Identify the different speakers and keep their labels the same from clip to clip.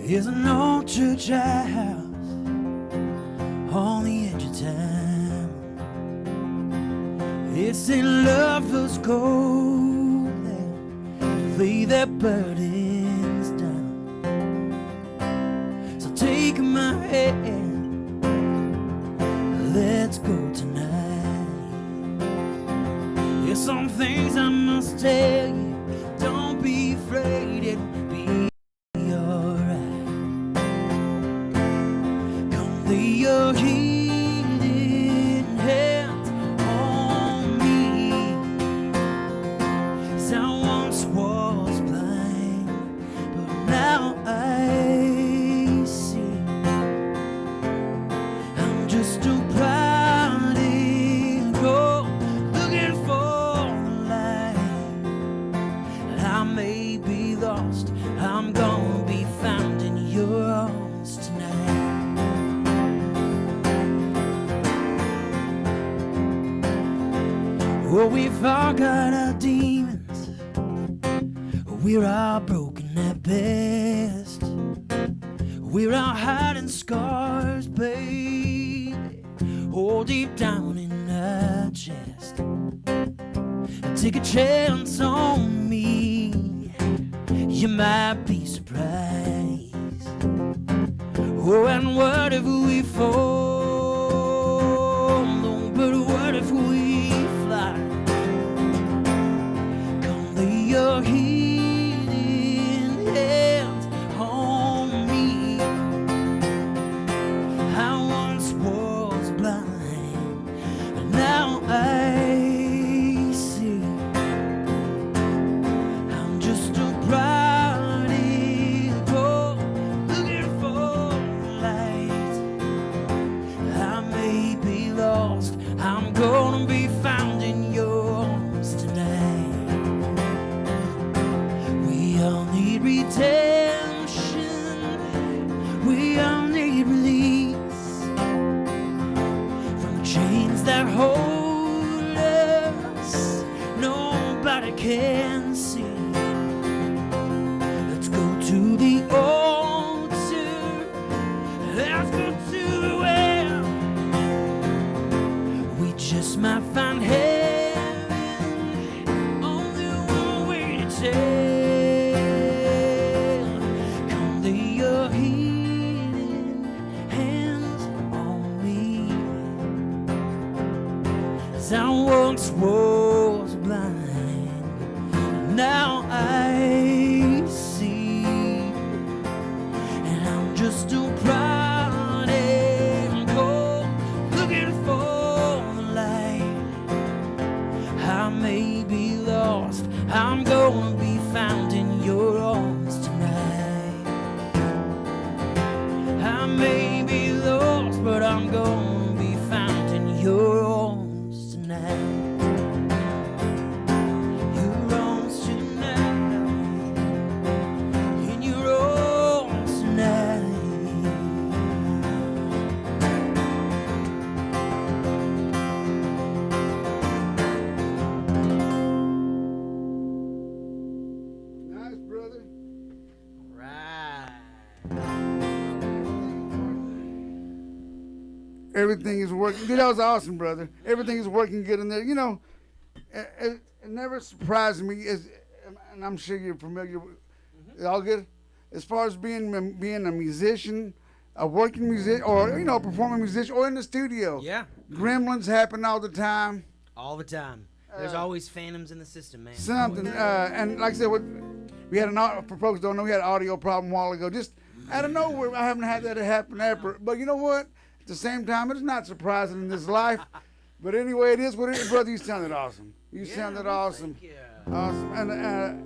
Speaker 1: There's an old church house on the edge of town. It's in lovers go there to lay their burdens down. So take my hand, let's go tonight. There's some things I must tell you, don't be afraid, it'll be your healing hands on me. 'Cause I once was blind, but now I see. I'm just a prodigal looking for the light. I may be lost, I'm gonna be found in your arms tonight. Oh, we've all got our demons, we're all broken at best. We're all hiding scars, baby, all deep down in our chest. Take a chance on me, you might be surprised. Oh, and what if we fall? Oh, but what if we fly? Come lay your healing hands on me. I once was blind, but now I see. I'm just a prodigal looking for the light. I may be lost, I'm gonna be found in your arms tonight. We all need redemption, we all need release from the chains that hold us, nobody can see. Let's go to the altar, let's go to the well. We just might find heaven, only one way to tell. Come lay your healing hands on me. 'Cause I once was blind, now I see. And I'm just a prodigal looking for the light. I may be lost, I'm gonna be found in your arms tonight. I may be lost, but I'm gonna be found in your arms tonight. Your arms tonight, in your arms tonight.
Speaker 2: Nice, brother.
Speaker 1: Right.
Speaker 2: Everything is working. Dude, that was awesome, brother. Everything is working good in there. You know, it never surprised me, and I'm sure you're familiar with it. All good? As far as being a musician, a working musician, or, you know, a performing musician, or in the studio.
Speaker 1: Yeah,
Speaker 2: Gremlins happen all the time.
Speaker 1: all the time. There's always phantoms in the system, man.
Speaker 2: Something. And like I said, we had for folks who don't know, we had an audio problem a while ago. Just out of nowhere, I haven't had that happen ever. But you know what? At the same time, it's not surprising in this life. But anyway, it is what it is. Brother, you sounded awesome. You sounded awesome.
Speaker 1: Thank you.
Speaker 2: Awesome.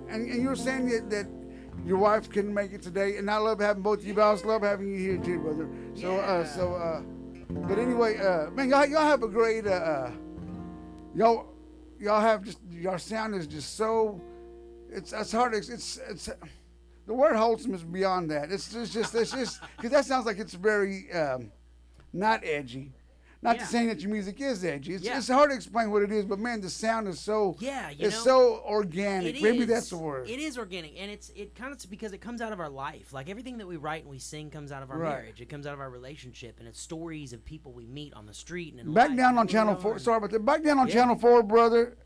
Speaker 2: And you were saying that your wife couldn't make it today, and I love having both of you, but I also love having you here too, brother. So, but anyway, man, y'all have a great, y'all have just, your sound is just so, it's hard to, it's the word wholesome is beyond that. It's just because that sounds like it's very not edgy, Not to saying that your music is edgy. It's,
Speaker 1: Yeah.
Speaker 2: it's hard to explain what it is, but man, the sound is so it's so organic.
Speaker 1: It
Speaker 2: Maybe
Speaker 1: is.
Speaker 2: that's the word.
Speaker 1: It is organic, and it kind of because it comes out of our life. Like everything that we write and we sing comes out of our
Speaker 2: Right.
Speaker 1: marriage. It comes out of our relationship, and it's stories of people we meet on the street and in
Speaker 2: Back
Speaker 1: life,
Speaker 2: down
Speaker 1: and
Speaker 2: on
Speaker 1: who we
Speaker 2: Channel
Speaker 1: are,
Speaker 2: 4.
Speaker 1: and-
Speaker 2: Sorry about that. Back down on
Speaker 1: Yeah.
Speaker 2: Channel 4, brother.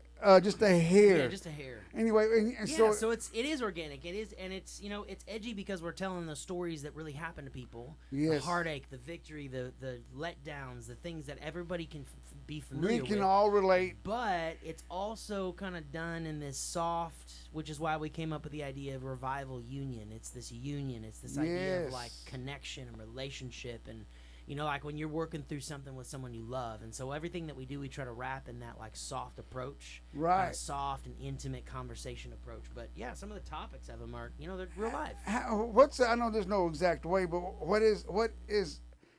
Speaker 2: Just a hair.
Speaker 1: Yeah, just a hair.
Speaker 2: Anyway, and
Speaker 1: Yeah, so it is organic. It is, and it's it's edgy because we're telling the stories that really happen to people.
Speaker 2: Yes.
Speaker 1: The heartache, the victory, the letdowns, the things that everybody can be
Speaker 2: we
Speaker 1: familiar
Speaker 2: can
Speaker 1: with.
Speaker 2: all relate.
Speaker 1: But it's also kind of done in this soft, which is why we came up with the idea of revival union. It's this union. It's this idea of
Speaker 2: Yes.
Speaker 1: like connection and relationship, and like when you're working through something with someone you love. And so everything that we do, we try to wrap in that like soft approach,
Speaker 2: Right.
Speaker 1: soft and intimate conversation approach. But yeah, some of the topics of them are, they're real life.
Speaker 2: I know there's no exact way, but what is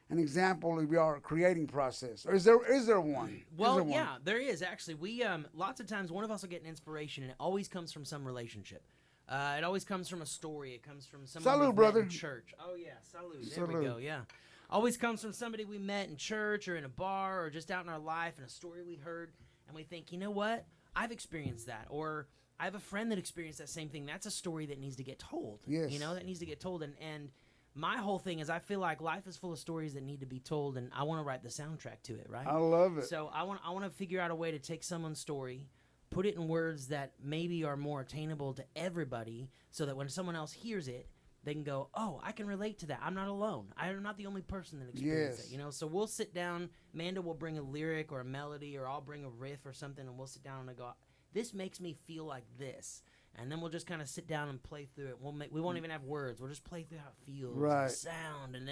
Speaker 2: an example of your creating process? Or is there one?
Speaker 1: Well,
Speaker 2: Is there one?
Speaker 1: yeah, there is actually. We lots of times one of us will get an inspiration, and it always comes from some relationship. It always comes from a story. It comes from someone
Speaker 2: Salud,
Speaker 1: we've
Speaker 2: brother.
Speaker 1: met in church. Oh yeah, salud. There we
Speaker 2: Salud.
Speaker 1: go. Yeah, always comes from somebody we met in church or in a bar or just out in our life, and a story we heard, and we think, you know what? I've experienced that, or I have a friend that experienced that same thing. That's a story that needs to get told.
Speaker 2: Yes.
Speaker 1: That needs to get told, and my whole thing is I feel like life is full of stories that need to be told, and I want to write the soundtrack to it, right?
Speaker 2: I love it.
Speaker 1: So I want to figure out a way to take someone's story, put it in words that maybe are more attainable to everybody, so that when someone else hears it, they can go, oh, I can relate to that. I'm not alone. I'm not the only person that experienced
Speaker 2: Yes.
Speaker 1: it. So we'll sit down. Amanda will bring a lyric or a melody, or I'll bring a riff or something, and we'll sit down and go, this makes me feel like this. And then we'll just kind of sit down and play through it. We won't even have words. We'll just play through how it feels,
Speaker 2: Right.
Speaker 1: the sound, and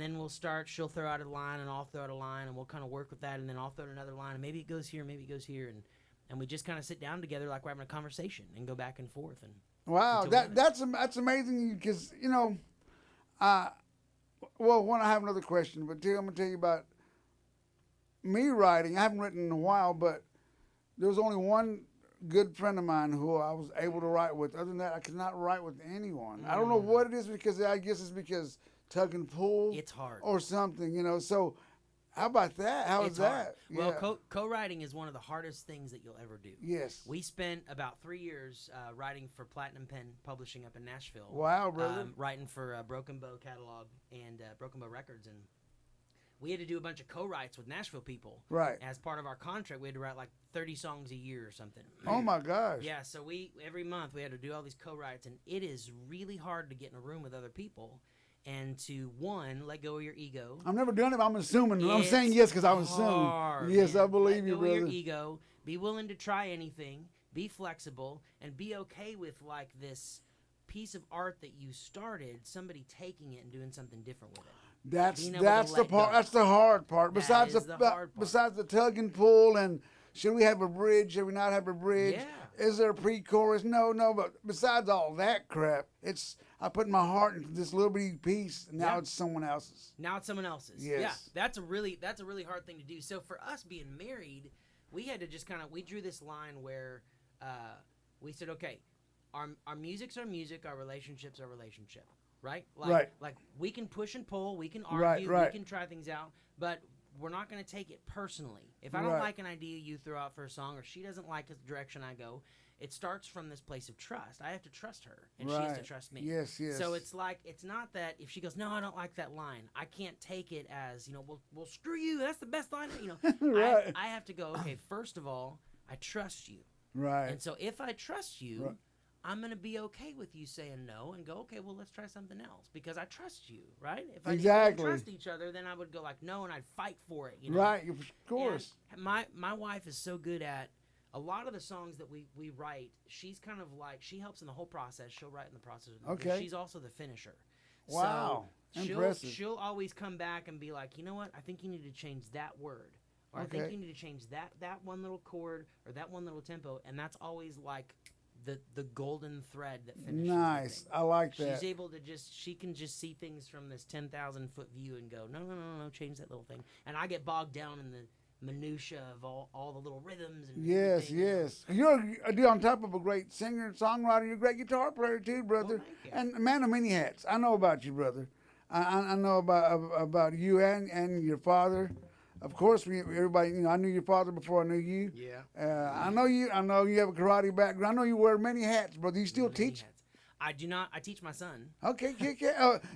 Speaker 1: then we'll start. She'll throw out a line, and I'll throw out a line, and we'll kind of work with that. And then I'll throw out another line, and maybe it goes here, maybe it goes here, and we just kind of sit down together like we're having a conversation and go back and forth. And
Speaker 2: Wow,
Speaker 1: until we
Speaker 2: that's amazing because well, one I have another question, but I'm gonna tell you about me writing. I haven't written in a while, but there was only one good friend of mine who I was able to write with. Other than that, I could not write with anyone. I don't know what it is, because I guess it's because tug and pull.
Speaker 1: It's hard.
Speaker 2: Or something, So how about that? How is
Speaker 1: It's hard.
Speaker 2: that?
Speaker 1: Well,
Speaker 2: Yeah.
Speaker 1: co-writing is one of the hardest things that you'll ever do.
Speaker 2: Yes.
Speaker 1: We spent about 3 years writing for Platinum Pen Publishing up in Nashville.
Speaker 2: Wow, brother.
Speaker 1: Writing for Broken Bow Catalog and Broken Bow Records, and we had to do a bunch of co-writes with Nashville people.
Speaker 2: Right.
Speaker 1: As part of our contract, we had to write like 30 songs a year or something.
Speaker 2: Oh my gosh.
Speaker 1: Yeah, so every month we had to do all these co-writes, and it is really hard to get in a room with other people and to, one, let go of your ego.
Speaker 2: I've never done it, but I'm assuming. I'm
Speaker 1: It's
Speaker 2: saying yes because I'm
Speaker 1: hard,
Speaker 2: assuming. Yes,
Speaker 1: man.
Speaker 2: I believe
Speaker 1: Let
Speaker 2: you,
Speaker 1: go
Speaker 2: brother.
Speaker 1: of your ego. Be willing to try anything. Be flexible, and be okay with like this piece of art that you started, somebody taking it and doing something different with it.
Speaker 2: That's
Speaker 1: Being able to
Speaker 2: the
Speaker 1: let
Speaker 2: part.
Speaker 1: go.
Speaker 2: That's the hard part.
Speaker 1: That
Speaker 2: Besides
Speaker 1: is the hard part.
Speaker 2: besides the tug and pull, and should we have a bridge? Should we not have a bridge?
Speaker 1: Yeah.
Speaker 2: Is there a pre-chorus? No. But besides all that crap, I put my heart into this little bitty piece, and now
Speaker 1: Yeah.
Speaker 2: it's someone else's.
Speaker 1: Now it's someone else's.
Speaker 2: Yes.
Speaker 1: Yeah, that's a really hard thing to do. So for us being married, we had to just we drew this line where we said, okay, our music's our music, our relationship's our relationship, right?
Speaker 2: Right.
Speaker 1: Like we can push and pull, we can
Speaker 2: Right,
Speaker 1: argue,
Speaker 2: right.
Speaker 1: we can try things out, but we're not going to take it personally. If I don't
Speaker 2: Right.
Speaker 1: like an idea you throw out for a song, or she doesn't like the direction I go, it starts from this place of trust. I have to trust her, and she has to
Speaker 2: Right.
Speaker 1: trust me.
Speaker 2: Yes.
Speaker 1: So it's not that if she goes, no, I don't like that line, I can't take it as, well, screw you, that's the best line.
Speaker 2: Right.
Speaker 1: I have to go, okay, first of all, I trust you.
Speaker 2: right.
Speaker 1: And so if I trust you,
Speaker 2: Right.
Speaker 1: I'm going to be okay with you saying no and go, okay, well, let's try something else because I trust you, right? If I
Speaker 2: Exactly.
Speaker 1: didn't trust each other, then I would go like, no, and I'd fight for it,
Speaker 2: Right. Of course.
Speaker 1: And my wife is so good at a lot of the songs that we write. She's kind of like, she helps in the whole process. She'll write in the process.
Speaker 2: Okay.
Speaker 1: She's also the finisher.
Speaker 2: Wow.
Speaker 1: So
Speaker 2: Impressive.
Speaker 1: she'll always come back and be like, you know what? I think you need to change that word. Or I think
Speaker 2: Okay.
Speaker 1: you need to change that one little chord or that one little tempo. And that's always like the golden thread that finishes the
Speaker 2: Nice.
Speaker 1: thing.
Speaker 2: I like that.
Speaker 1: She's able to she can just see things from this 10,000 foot view and go, no, change that little thing. And I get bogged down in the minutia of all the little rhythms. And
Speaker 2: Yes,
Speaker 1: everything.
Speaker 2: yes. You're on top of a great singer, songwriter. You're a great guitar player too, brother.
Speaker 1: Well, thank you.
Speaker 2: And a man of many hats. I know about you, brother. I know about you and your father. of course, everybody, I knew your father before I knew you.
Speaker 1: Yeah.
Speaker 2: I know you. I know you have a karate background. I know you wear many hats, bro. Do you still
Speaker 1: Many
Speaker 2: teach?
Speaker 1: hats. I do not. I teach my son.
Speaker 2: Okay,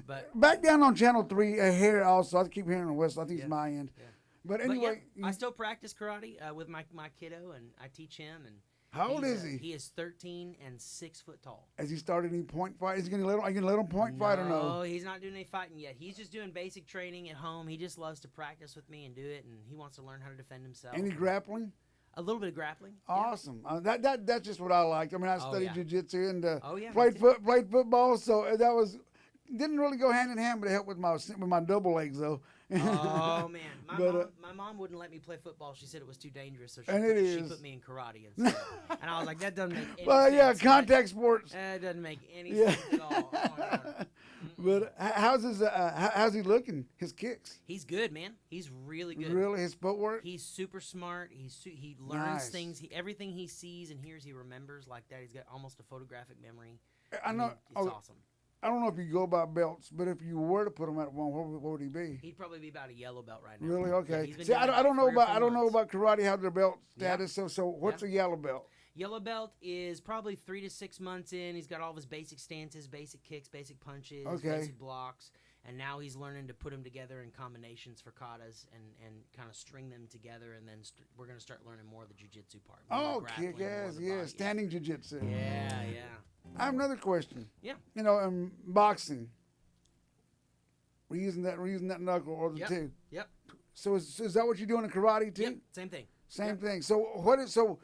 Speaker 1: But
Speaker 2: back down on channel 3 here also. I keep hearing the whistle. I think it's my end.
Speaker 1: Yeah.
Speaker 2: But
Speaker 1: But
Speaker 2: anyway,
Speaker 1: I still practice karate with my kiddo, and I teach him. And
Speaker 2: how old is he?
Speaker 1: He is 13 and 6 foot tall.
Speaker 2: Has he started any point fight? Is he gonna let him? Are you gonna let him point fight or no?
Speaker 1: No, he's not doing any fighting yet. He's just doing basic training at home. He just loves to practice with me and do it, and he wants to learn how to defend himself.
Speaker 2: Any grappling?
Speaker 1: A little bit of grappling.
Speaker 2: Awesome. That's just what I like. I mean, I studied jiu-jitsu and played football, so that didn't really go hand in hand, but it helped with my double legs though.
Speaker 1: Oh man, my mom wouldn't let me play football. She said it was too dangerous, so she put me in karate instead. And I was like, that doesn't make any sense.
Speaker 2: Well, yeah, contact sports.
Speaker 1: It doesn't make any sense at all. Oh, no.
Speaker 2: But how's he looking? His kicks?
Speaker 1: He's good, man. He's really good.
Speaker 2: Really, his footwork?
Speaker 1: He's super smart. He learns things. Everything he sees and hears, he remembers like that. He's got almost a photographic memory.
Speaker 2: I know.
Speaker 1: It's awesome.
Speaker 2: I don't know if you go by belts, but if you were to put him at one, what would he be?
Speaker 1: He'd probably be about a yellow belt right now.
Speaker 2: Really? Okay.
Speaker 1: Yeah,
Speaker 2: See, I don't know about karate how their belt status. So what's a yellow belt?
Speaker 1: Yellow belt is probably 3 to 6 months in. He's got all of his basic stances, basic kicks, basic punches, basic blocks, and now he's learning to put them together in combinations for katas and kind of string them together. And then we're going to start learning more of the jiu-jitsu part.
Speaker 2: Oh, kick-ass, yeah, standing jiu-jitsu.
Speaker 1: Yeah.
Speaker 2: I have another question.
Speaker 1: Yeah.
Speaker 2: In boxing, we're using that knuckle or the two.
Speaker 1: Yep.
Speaker 2: So is that what you're doing in karate too?
Speaker 1: Yep. Same thing.
Speaker 2: Same thing. So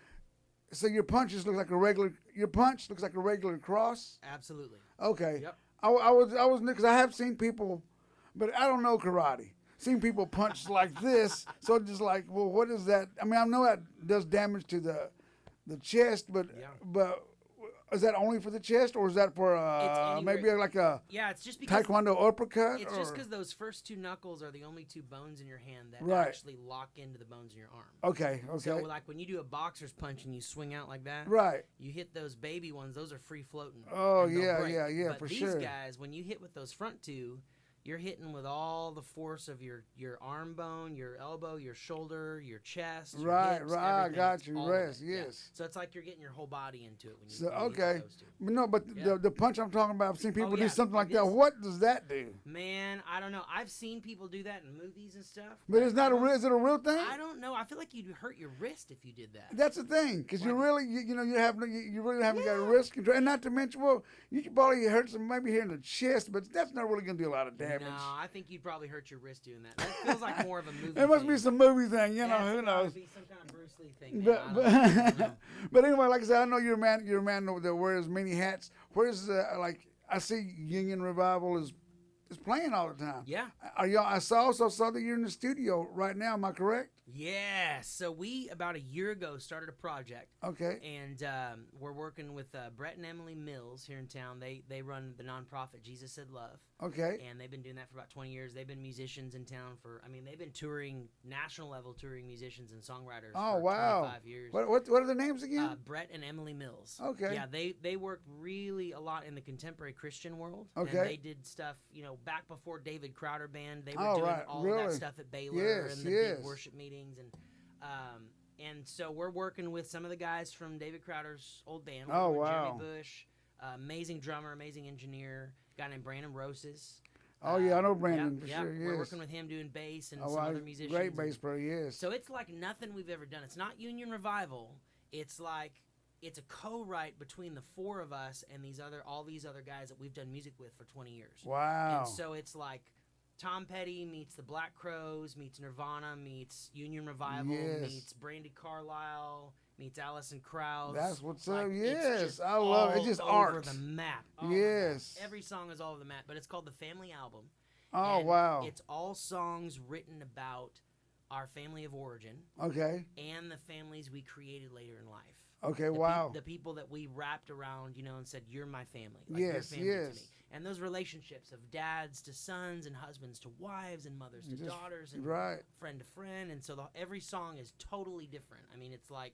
Speaker 2: so your punches look like a regular. Your punch looks like a regular cross.
Speaker 1: Absolutely.
Speaker 2: Okay.
Speaker 1: Yep.
Speaker 2: I was because I have seen people, but I don't know karate. Seen people punch like this, so just like, well, what is that? I mean, I know that does damage to the chest, but is that only for the chest, or is that for maybe like a
Speaker 1: it's just because
Speaker 2: taekwondo uppercut?
Speaker 1: It's just because those first 2 knuckles are the only 2 bones in your hand that actually lock into the bones in your arm.
Speaker 2: Okay.
Speaker 1: So like when you do a boxer's punch and you swing out like that, you hit those baby ones; those are free floating.
Speaker 2: Oh yeah,
Speaker 1: but
Speaker 2: for
Speaker 1: these
Speaker 2: sure.
Speaker 1: These guys, when you hit with those front 2. You're hitting with all the force of your arm bone, your elbow, your shoulder, your chest, your hips,
Speaker 2: I
Speaker 1: everything.
Speaker 2: got you.
Speaker 1: Yes.
Speaker 2: Yeah.
Speaker 1: So it's like you're getting your whole body into it when you.
Speaker 2: So
Speaker 1: when you hit those 2.
Speaker 2: But the punch I'm talking about, I've seen people do something like that.
Speaker 1: This.
Speaker 2: What does that do?
Speaker 1: Man, I don't know. I've seen people do that in movies and stuff.
Speaker 2: But it's not is it a real thing?
Speaker 1: I don't know. I feel like you'd hurt your wrist if you did that.
Speaker 2: That's the thing, because you really haven't got a wrist control, and not to mention, you could probably hurt maybe here in the chest, but that's not really going to do a lot of damage.
Speaker 1: No, I think you'd probably hurt your wrist doing that. That feels like more of a movie.
Speaker 2: It must be some movie thing, who knows?
Speaker 1: Be some kind of Bruce Lee thing. Man.
Speaker 2: But anyway, like I said, I know you're a man that wears many hats. Where's I see Union Revival is playing all the time.
Speaker 1: Yeah.
Speaker 2: I also saw that you're in the studio right now. Am I correct?
Speaker 1: Yeah. So we about a year ago started a project.
Speaker 2: Okay.
Speaker 1: And we're working with Brett and Emily Mills here in town. They run the nonprofit Jesus Said Love.
Speaker 2: Okay.
Speaker 1: And they've been doing that for about 20 years. They've been musicians in town they've been touring national level touring musicians and songwriters for 25 years.
Speaker 2: What are the names again?
Speaker 1: Brett and Emily Mills.
Speaker 2: Okay.
Speaker 1: Yeah, they work really a lot in the contemporary Christian world.
Speaker 2: Okay.
Speaker 1: And they did stuff, back before David Crowder Band. They were doing all of that stuff at Baylor and the big worship meetings and so we're working with some of the guys from David Crowder's old band. Jeremy Bush, amazing drummer, amazing engineer, a guy named Brandon Roses.
Speaker 2: I know Brandon for sure.
Speaker 1: We're working with him doing bass and some other musicians.
Speaker 2: Great bass player, yes.
Speaker 1: So it's like nothing we've ever done. It's not Union Revival. It's like it's a co-write between the 4 of us and all these other guys that we've done music with for 20 years.
Speaker 2: Wow.
Speaker 1: And so it's like Tom Petty meets the Black Crowes, meets Nirvana, meets Union Revival, meets Brandy Carlisle, meets Alison Krauss.
Speaker 2: That's what's up. Yes, I love it. It's just art.
Speaker 1: All over the map. Oh
Speaker 2: yes.
Speaker 1: Every song is all over the map, but it's called the Family Album.
Speaker 2: Oh,
Speaker 1: and
Speaker 2: wow.
Speaker 1: It's all songs written about our family of origin.
Speaker 2: Okay.
Speaker 1: And the families we created later in life.
Speaker 2: Okay, wow.
Speaker 1: The people that we wrapped around, and said, you're my family.
Speaker 2: Yes,
Speaker 1: you're family to me. And those relationships of dads to sons and husbands to wives and mothers to daughters and friend to friend. And so every song is totally different. I mean, it's like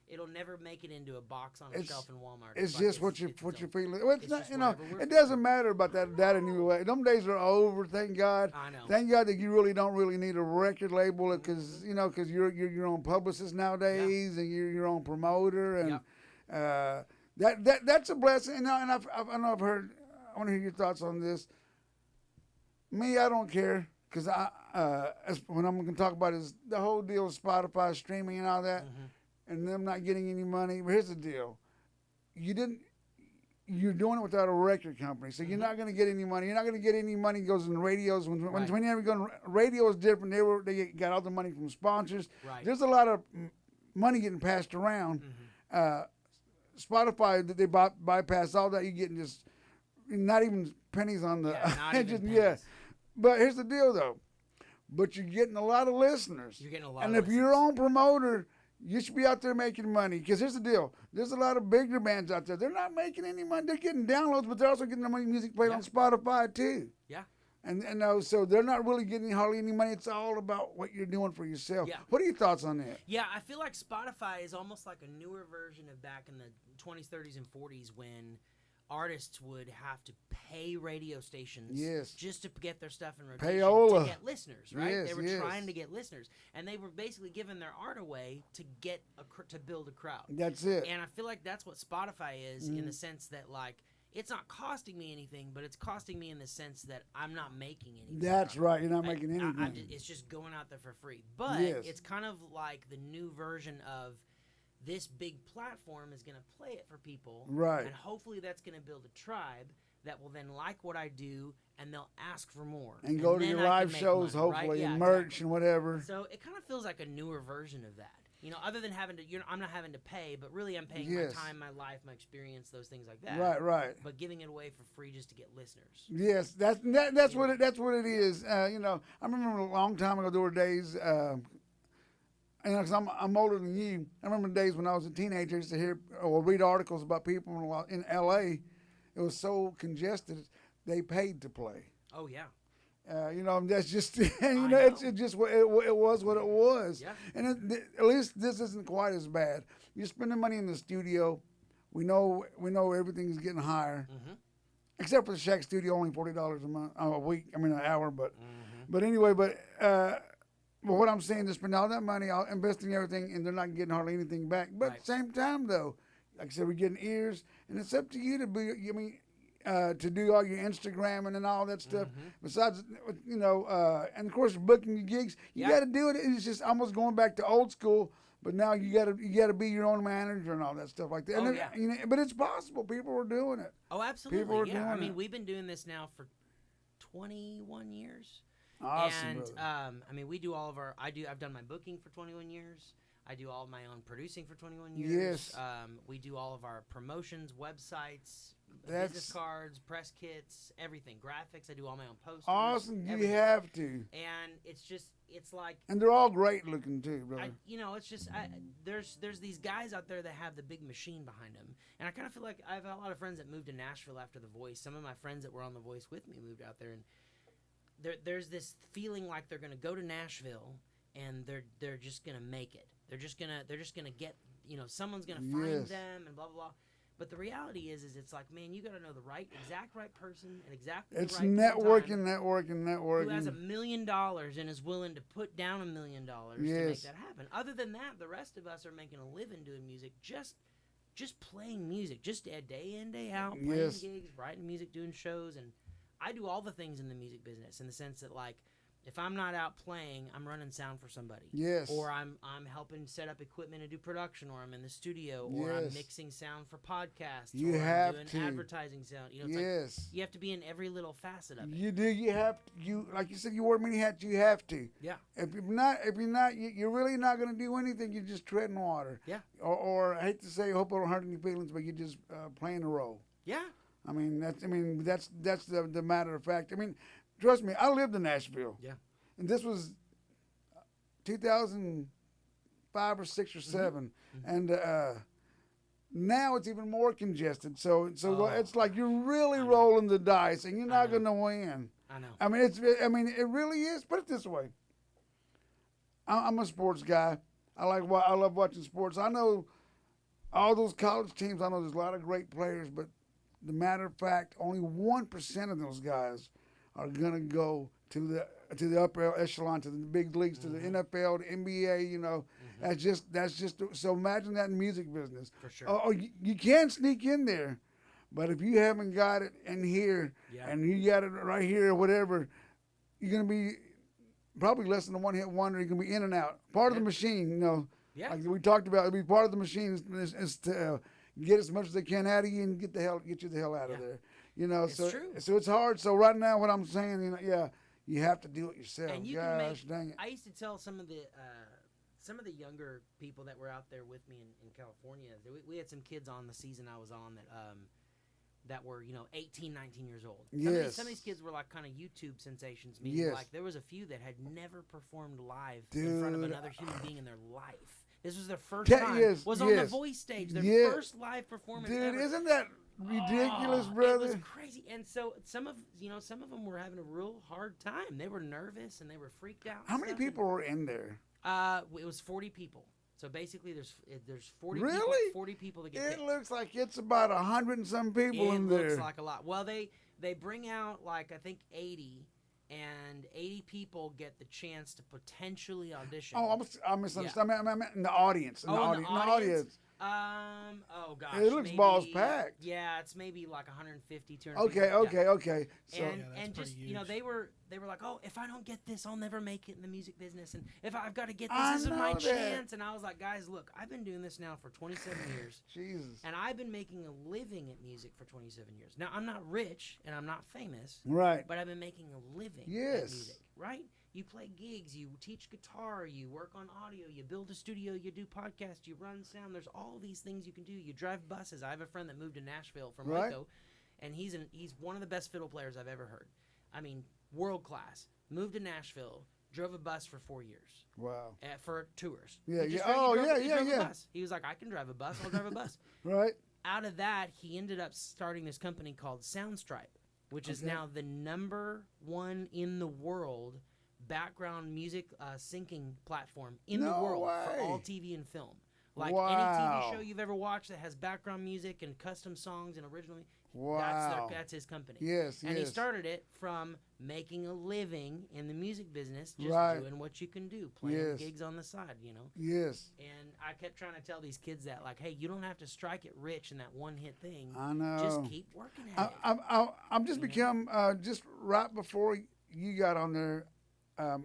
Speaker 1: It'll never make it into a box on a
Speaker 2: It's-
Speaker 1: shelf in Walmart.
Speaker 2: It's
Speaker 1: like
Speaker 2: just what you're feeling. Well, it's
Speaker 1: it's
Speaker 2: not,
Speaker 1: just
Speaker 2: you know,
Speaker 1: whatever we're
Speaker 2: it doesn't
Speaker 1: feeling.
Speaker 2: matter about that anyway. Them days are over. Thank God.
Speaker 1: I know.
Speaker 2: Thank God that you really don't really need a record label because you're your own publicist nowadays and you're your own promoter and that's a blessing. And I know I've heard. I want to hear your thoughts on this. Me, I don't care because what I'm going to talk about is the whole deal of Spotify streaming and all that, and them not getting any money. But here's the deal: you're doing it without a record company, so you're not going to get any money. You're not going to get any money goes in the radios. When you ever go, radio is different. They got all the money from sponsors.
Speaker 1: Right.
Speaker 2: There's a lot of money getting passed around. Spotify, they bypass all that. You're getting just not even pennies on the.
Speaker 1: Not even pennies.
Speaker 2: But here's the deal, though. But you're getting a lot of listeners.
Speaker 1: You're getting a lot
Speaker 2: and
Speaker 1: of
Speaker 2: if you're your own promoter, you should be out there making money. Because here's the deal. There's a lot of bigger bands out there. They're not making any money. They're getting downloads, but they're also getting their music played on Spotify, too.
Speaker 1: Yeah.
Speaker 2: And so they're not really getting hardly any money. It's all about what you're doing for yourself.
Speaker 1: Yeah.
Speaker 2: What are your thoughts on that?
Speaker 1: Yeah, I feel like Spotify is almost like a newer version of back in the 20s, 30s, and 40s when artists would have to pay radio stations just to get their stuff in rotation
Speaker 2: Payola.
Speaker 1: to get listeners, right?
Speaker 2: Yes,
Speaker 1: they were
Speaker 2: yes.
Speaker 1: trying to get listeners, and they were basically giving their art away to get to build a crowd.
Speaker 2: That's it.
Speaker 1: And I feel like that's what Spotify is in the sense that like it's not costing me anything, but it's costing me in the sense that I'm not making anything.
Speaker 2: That's right. You're not making anything.
Speaker 1: It's just going out there for free. But it's kind of like the new version of this big platform is going to play it for people.
Speaker 2: Right.
Speaker 1: And hopefully that's going to build a tribe that will then like what I do and they'll ask for more.
Speaker 2: And go to
Speaker 1: then
Speaker 2: your
Speaker 1: I can
Speaker 2: live
Speaker 1: make
Speaker 2: shows,
Speaker 1: money,
Speaker 2: hopefully,
Speaker 1: right?
Speaker 2: and
Speaker 1: Yeah,
Speaker 2: merch
Speaker 1: exactly.
Speaker 2: and whatever.
Speaker 1: So it kind of feels like a newer version of that. You know, other than having to, I'm not having to pay, but really I'm paying my time, my life, my experience, those things like that.
Speaker 2: Right, right.
Speaker 1: But giving it away for free just to get listeners.
Speaker 2: Yes, that's what it is. I remember a long time ago there were days, because I'm older than you. I remember the days when I was a teenager, I used to hear or read articles about people in L.A. It was so congested they paid to play.
Speaker 1: Oh yeah.
Speaker 2: That's just it's just what it was what it was.
Speaker 1: Yeah.
Speaker 2: And at least this isn't quite as bad. You're spending money in the studio. We know everything's getting higher, except for the Shack Studio, only $40 a week. I mean an hour, but anyway, but what I'm saying is spend all that money, I'll invest in everything, and they're not getting hardly anything back. But at the same time, though, like I said, we're getting ears, and it's up to you to be. To do all your Instagramming and all that stuff. Besides, and of course, booking your gigs, you got to do it. It's just almost going back to old school. But now you got to be your own manager and all that stuff like that. But it's possible. People are doing it.
Speaker 1: Oh, absolutely.
Speaker 2: People are doing
Speaker 1: I mean,
Speaker 2: it.
Speaker 1: we've been doing this now for 21 years.
Speaker 2: Awesome.
Speaker 1: And we do all of our. I've done my booking for 21 years. I do all of my own producing for 21 years.
Speaker 2: Yes.
Speaker 1: We do all of our promotions, websites, business cards, press kits, everything, graphics. I do all my own posters.
Speaker 2: Awesome.
Speaker 1: Everything.
Speaker 2: You have to.
Speaker 1: And it's like.
Speaker 2: And they're all great looking too, brother.
Speaker 1: There's these guys out there that have the big machine behind them, and I kind of feel like I have a lot of friends that moved to Nashville after The Voice. Some of my friends that were on The Voice with me moved out there, and there's this feeling like they're gonna go to Nashville and they're just gonna make it. They're just gonna get, someone's gonna find them and blah blah blah. But the reality is it's like, man, you got to know the exact right person at exactly the right
Speaker 2: It's
Speaker 1: time,
Speaker 2: networking.
Speaker 1: who has $1 million and is willing to put down $1 million to make that happen. Other than that, the rest of us are making a living doing music, just playing music, just day in, day out, playing gigs, writing music, doing shows, and I do all the things in the music business in the sense that, like, if I'm not out playing, I'm running sound for somebody.
Speaker 2: Yes.
Speaker 1: Or I'm helping set up equipment and do production, or I'm in the studio, or I'm mixing sound for podcasts,
Speaker 2: you
Speaker 1: or
Speaker 2: have
Speaker 1: I'm
Speaker 2: to.
Speaker 1: doing advertising sound. It's like you have to be in every little facet of it.
Speaker 2: You do. You have to. You, like you said, you wear many hats. You have to.
Speaker 1: Yeah.
Speaker 2: If you're not, you're really not going to do anything. You're just treading water.
Speaker 1: Yeah.
Speaker 2: Or I hate to say, I hope I don't hurt any feelings, but you're just playing a role.
Speaker 1: Yeah.
Speaker 2: That's the matter of fact. I mean, trust me, I lived in Nashville.
Speaker 1: Yeah.
Speaker 2: And this was 2005 or 6 or 7. And now it's even more congested. So it's like you're really rolling the dice, and you're not going to win.
Speaker 1: I know.
Speaker 2: It really is. Put it this way. I'm a sports guy. I love watching sports. I know all those college teams, I know there's a lot of great players, but the matter of fact, only 1% of those guys are gonna go to the upper echelon, to the big leagues, to the NFL, the NBA. You know, that's just so. Imagine that in music business.
Speaker 1: For sure.
Speaker 2: Oh, you can sneak in there, but if you haven't got it in here and you got it right here or whatever, you're gonna be probably less than a one-hit wonder. You're gonna be in and out. Part of the machine, you know.
Speaker 1: Yeah.
Speaker 2: Like we talked about, it'll be part of the machine is to get as much as they can out of you and get you the hell out of there. You know,
Speaker 1: It's
Speaker 2: so
Speaker 1: true.
Speaker 2: so it's hard. So right now, what I'm saying, you know, you have to do it yourself.
Speaker 1: And you
Speaker 2: Gosh,
Speaker 1: can
Speaker 2: dang
Speaker 1: make.
Speaker 2: it.
Speaker 1: I used to tell some of the younger people that were out there with me in California. We had some kids on the season I was on that were 18, 19 years old. Some of these kids were like kind of YouTube sensations. Meaning like there was a few that had never performed live in front of another human being in their life. This was their first time. Was on the voice stage. Their first live performance
Speaker 2: Dude,
Speaker 1: ever.
Speaker 2: isn't that ridiculous, brother?
Speaker 1: It was crazy. And so some of them were having a real hard time. They were nervous and they were freaked out.
Speaker 2: How many people were in there?
Speaker 1: It was 40 people. So basically, there's 40
Speaker 2: Really?
Speaker 1: people, 40 people that get
Speaker 2: It
Speaker 1: picked.
Speaker 2: looks like it's about 100 and some people in there.
Speaker 1: It looks like a lot. Well, they bring out like I think 80. And 80 people get the chance to potentially audition.
Speaker 2: Oh, I misunderstood. I meant in the audience. In the audience.
Speaker 1: Oh gosh.
Speaker 2: It looks balls packed.
Speaker 1: Yeah, it's maybe like 150, 200.
Speaker 2: Okay. So
Speaker 1: And just
Speaker 3: huge.
Speaker 1: they were like, oh, if I don't get this, I'll never make it in the music business, and if I've got to get this, this is my chance. And I was like, guys, look, I've been doing this now for 27 years.
Speaker 2: Jesus.
Speaker 1: And I've been making a living at music for 27 years. Now I'm not rich and I'm not famous,
Speaker 2: Right.
Speaker 1: but I've been making a living at music, right? You play gigs, you teach guitar, you work on audio, you build a studio, you do podcasts, you run sound. There's all these things you can do. You drive buses. I have a friend that moved to Nashville from Waco, and he's one of the best fiddle players I've ever heard. I mean, world class. Moved to Nashville, drove a bus for 4 years.
Speaker 2: Wow.
Speaker 1: For tours.
Speaker 2: Yeah,
Speaker 1: He
Speaker 2: yeah.
Speaker 1: drove a bus. He was like, I can drive a bus. I'll drive a bus.
Speaker 2: Right.
Speaker 1: Out of that, he ended up starting this company called Soundstripe, which is now the #1 in the world background music syncing platform in the world for all TV and film. Like any TV show you've ever watched that has background music and custom songs and original. That's his company.
Speaker 2: Yes.
Speaker 1: And he started it from making a living in the music business, just doing what you can do, playing gigs on the side,
Speaker 2: Yes.
Speaker 1: And I kept trying to tell these kids that, like, hey, you don't have to strike it rich in that one-hit thing.
Speaker 2: I know.
Speaker 1: Just keep working at it.
Speaker 2: I'm just just right before you got on there. I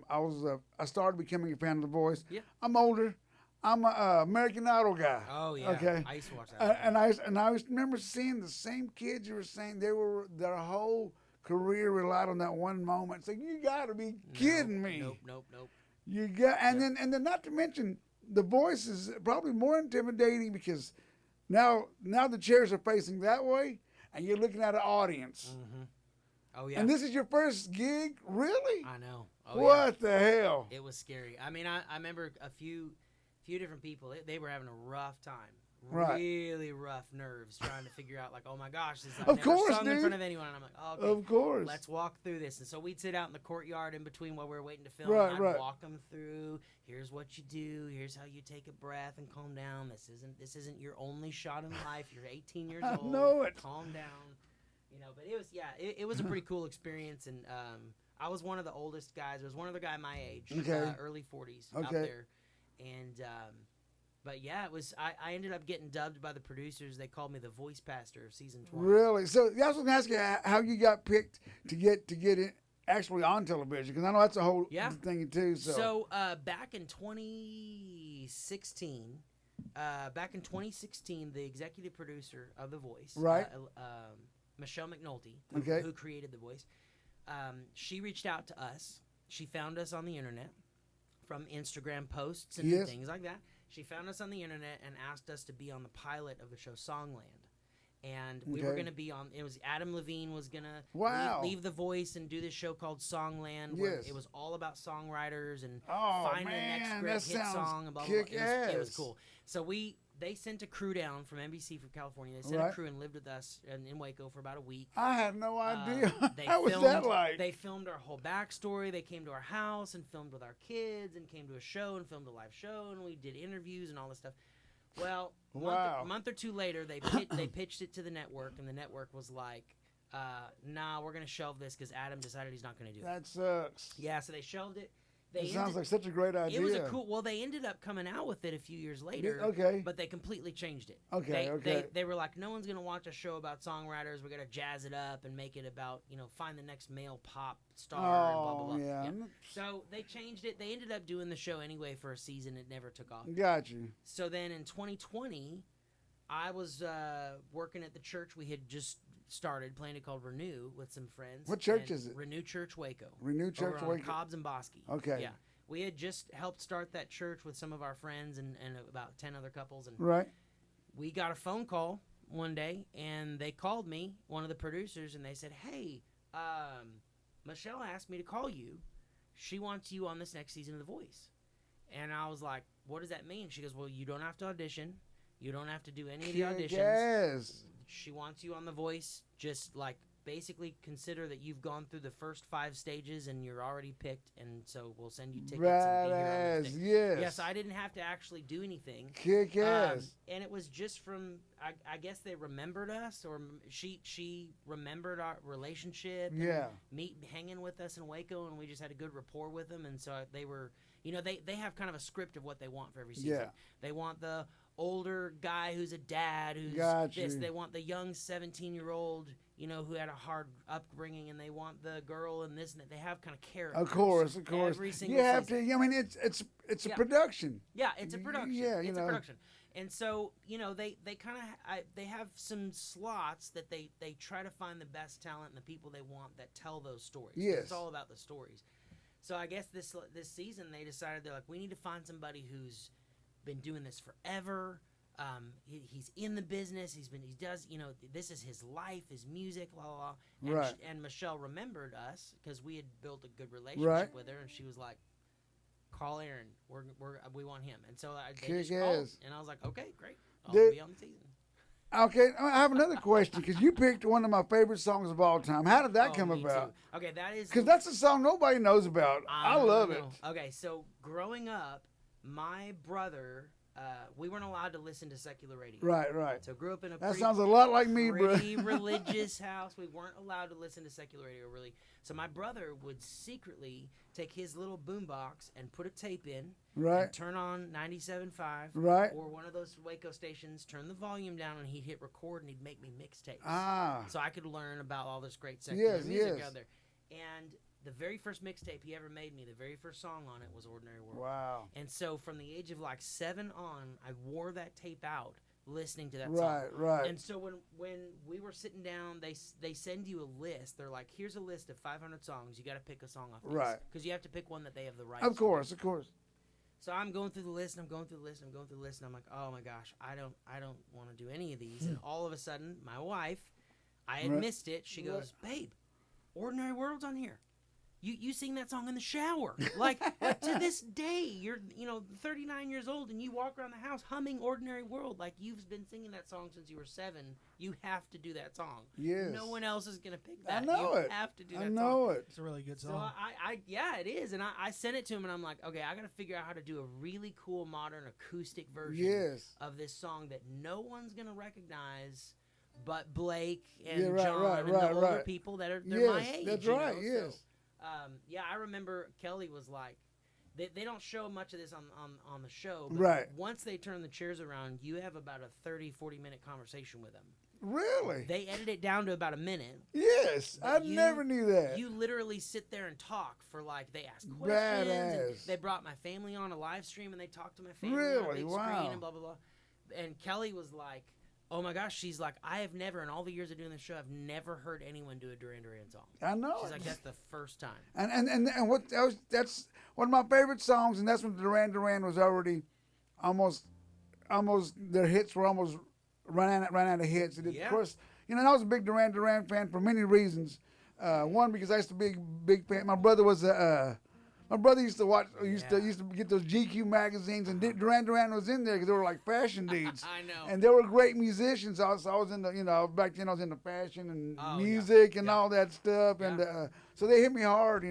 Speaker 2: started becoming a fan of The Voice.
Speaker 1: Yeah.
Speaker 2: I'm older. I'm a American Idol guy.
Speaker 1: Oh yeah.
Speaker 2: Okay.
Speaker 1: I used to watch that.
Speaker 2: And I remember seeing the same kids you were saying. Their whole career relied on that one moment. So you got to be kidding me.
Speaker 1: Nope.
Speaker 2: You got, and then not to mention The Voice is probably more intimidating because now the chairs are facing that way, and you're looking at an audience.
Speaker 1: Mm-hmm. Oh yeah.
Speaker 2: And this is your first gig, really?
Speaker 1: I know. Oh,
Speaker 2: what the hell?
Speaker 1: It was scary. I mean, I remember a few different people. They were having a rough time. Really rough nerves trying to figure out, like, oh my gosh, this I've never sung in front of anyone. And I'm like, oh, okay,
Speaker 2: of course,
Speaker 1: let's walk through this. And so we'd sit out in the courtyard in between while we were waiting to film.
Speaker 2: Right,
Speaker 1: and I'd
Speaker 2: right.
Speaker 1: walk them through. Here's what you do. Here's how you take a breath and calm down. This isn't your only shot in life. You're 18 years old.
Speaker 2: I know it.
Speaker 1: Calm down. But it was it was a pretty cool experience. And I was one of the oldest guys. There was one other guy my age, early 40s out there, and. But yeah, it was. I ended up getting dubbed by the producers. They called me the voice pastor of season 20.
Speaker 2: Really? So I was going to ask you how you got picked to get it actually on television, because I know that's a whole thing too.
Speaker 1: So back in 2016, the executive producer of The Voice, Michelle McNulty, who created The Voice, she reached out to us. She found us on the internet from Instagram posts and things like that. She found us on the internet and asked us to be on the pilot of the show Songland. And we were going to be on, it was Adam Levine was going to leave The Voice and do this show called Songland, where it was all about songwriters and finding the next great hit song. And blah, blah, blah. It was cool. So they sent a crew down from NBC from California. They sent a crew and lived with us in Waco for about a week.
Speaker 2: I had no idea. How was that like?
Speaker 1: They filmed our whole backstory. They came to our house and filmed with our kids and came to a show and filmed a live show, and we did interviews and all this stuff. Well,
Speaker 2: Wow.
Speaker 1: a month or two later, they pitched it to the network, and the network was like, "Nah, we're gonna shelve this because Adam decided he's not gonna do it."
Speaker 2: That sucks.
Speaker 1: Yeah, so they shelved it.
Speaker 2: It sounds like such a great idea.
Speaker 1: It was a cool. Well, they ended up coming out with it a few years later.
Speaker 2: Okay.
Speaker 1: But they completely changed it.
Speaker 2: Okay.
Speaker 1: They were like, no one's gonna watch a show about songwriters. We're gonna jazz it up and make it about find the next male pop star and blah blah blah.
Speaker 2: Yeah.
Speaker 1: So they changed it. They ended up doing the show anyway for a season. It never took off.
Speaker 2: Got you.
Speaker 1: So then in 2020, I was working at the church we had just started, playing it called Renew with some friends.
Speaker 2: What church is it?
Speaker 1: Renew Church Waco.
Speaker 2: Renew Church
Speaker 1: over on
Speaker 2: Waco.
Speaker 1: Cobbs and Bosque.
Speaker 2: Okay.
Speaker 1: Yeah. We had just helped start that church with some of our friends and about 10 other couples. And
Speaker 2: Right.
Speaker 1: we got a phone call one day, and they called me, one of the producers, and they said, hey, Michelle asked me to call you. She wants you on this next season of The Voice. And I was like, what does that mean? She goes, well, you don't have to audition. You don't have to do any of the auditions.
Speaker 2: Yes.
Speaker 1: She wants you on The Voice. Just like basically consider that you've gone through the first 5 stages and you're already picked, and so we'll send you tickets.
Speaker 2: Badass. Yes.
Speaker 1: Yes, I didn't have to actually do anything.
Speaker 2: Kick ass.
Speaker 1: And it was just from, I guess they remembered us, or she remembered our relationship.
Speaker 2: Yeah.
Speaker 1: Hanging with us in Waco, and we just had a good rapport with them, and so they were, they have kind of a script of what they want for every season.
Speaker 2: Yeah.
Speaker 1: They want the older guy who's a dad who's
Speaker 2: Got
Speaker 1: this.
Speaker 2: you.
Speaker 1: They want the young 17-year-old, who had a hard upbringing, and they want the girl and this and that. They have kind of characters.
Speaker 2: Of course.
Speaker 1: Every single
Speaker 2: You have
Speaker 1: season.
Speaker 2: to. I mean, it's a production.
Speaker 1: Yeah, it's a production.
Speaker 2: Yeah,
Speaker 1: it's a production. And so, they kind of they have some slots that they try to find the best talent and the people they want that tell those stories.
Speaker 2: Yes.
Speaker 1: It's all about the stories. So I guess this season they decided, they're like, we need to find somebody who's been doing this forever. He's in the business. This is his life, his music, blah blah blah. And
Speaker 2: Right.
Speaker 1: And Michelle remembered us because we had built a good relationship with her, and she was like, call Aaron. We want him. And so they just called, and I was like, okay, great. I'll be on the season.
Speaker 2: Okay, I have another question, because you picked one of my favorite songs of all time. How did that come
Speaker 1: Me
Speaker 2: about?
Speaker 1: too. Okay, that is
Speaker 2: Because that's a song nobody knows about. I love it.
Speaker 1: Okay, so growing up, my brother, we weren't allowed to listen to secular radio.
Speaker 2: Right.
Speaker 1: So grew up in a
Speaker 2: That sounds a lot like me, bro.
Speaker 1: pretty religious house. We weren't allowed to listen to secular radio, really. So my brother would secretly take his little boombox and put a tape in,
Speaker 2: Right.
Speaker 1: and turn on 97.5,
Speaker 2: Right.
Speaker 1: or one of those Waco stations, turn the volume down, and he'd hit record, and he'd make me mixtapes.
Speaker 2: Ah.
Speaker 1: So I could learn about all this great secular
Speaker 2: Yes,
Speaker 1: music
Speaker 2: yes.
Speaker 1: out there. And the very first mixtape he ever made me, the very first song on it was Ordinary World.
Speaker 2: Wow.
Speaker 1: And so from the age of like 7 on, I wore that tape out listening to that
Speaker 2: Right,
Speaker 1: song.
Speaker 2: right.
Speaker 1: And so when we were sitting down, they send you a list. They're like, here's a list of 500 songs. You got to pick a song off this.
Speaker 2: Right.
Speaker 1: Because you have to pick one that they have the rights
Speaker 2: Of course.
Speaker 1: So I'm going through the list, and I'm going through the list, and I'm going through the list, and I'm like, oh my gosh, I don't want to do any of these. And all of a sudden, my wife, I had
Speaker 2: Right.
Speaker 1: missed it. She goes, babe, Ordinary World's on here. You sing that song in the shower. Like to this day, you're 39 years old, and you walk around the house humming Ordinary World. Like you've been singing that song since you were 7. You have to do that song.
Speaker 2: Yes.
Speaker 1: No one else is gonna pick that.
Speaker 2: I know
Speaker 1: you
Speaker 2: it.
Speaker 1: have to do that
Speaker 2: I
Speaker 1: song.
Speaker 2: know it.
Speaker 3: It's a really good
Speaker 1: So
Speaker 3: song.
Speaker 1: yeah, it is, and I sent it to him, and I'm like, okay, I got to figure out how to do a really cool modern acoustic version
Speaker 2: Yes.
Speaker 1: of this song that no one's gonna recognize, but Blake and
Speaker 2: Yeah, right,
Speaker 1: John
Speaker 2: right,
Speaker 1: and
Speaker 2: right,
Speaker 1: the older
Speaker 2: right.
Speaker 1: people they're
Speaker 2: Yes,
Speaker 1: my age.
Speaker 2: that's
Speaker 1: you know?
Speaker 2: right, yes.
Speaker 1: So, yeah, I remember Kelly was like, they don't show much of this on the show, but
Speaker 2: Right.
Speaker 1: once they turn the chairs around, you have about a 30-40 minute conversation with them.
Speaker 2: Really?
Speaker 1: They edit it down to about a minute.
Speaker 2: Yes. I
Speaker 1: But you-
Speaker 2: never knew that.
Speaker 1: You literally sit there and talk for they ask questions. And
Speaker 2: Badass.
Speaker 1: they brought my family on a live stream, and they talked to my family on a
Speaker 2: Really?
Speaker 1: big
Speaker 2: Wow.
Speaker 1: screen and blah blah blah. And Kelly was like, "Oh my gosh," she's like, "I have never, in all the years of doing this show, I've never heard anyone do a Duran Duran song."
Speaker 2: I know.
Speaker 1: She's like, "That's the first time."
Speaker 2: And what that's one of my favorite songs, and that's when Duran Duran was already almost their hits were almost run out of hits. And
Speaker 1: Yeah.
Speaker 2: Of course, and I was a big Duran Duran fan for many reasons. One, because I used to be a big fan. My brother was my brother used to watch, used to get those GQ magazines, and Duran Duran was in there because they were like fashion dudes.
Speaker 1: I know.
Speaker 2: And they were great musicians. Also, I was in the, back then I was into fashion and
Speaker 1: Oh,
Speaker 2: music
Speaker 1: yeah.
Speaker 2: and
Speaker 1: Yeah.
Speaker 2: all that stuff.
Speaker 1: Yeah.
Speaker 2: And so they hit me hard,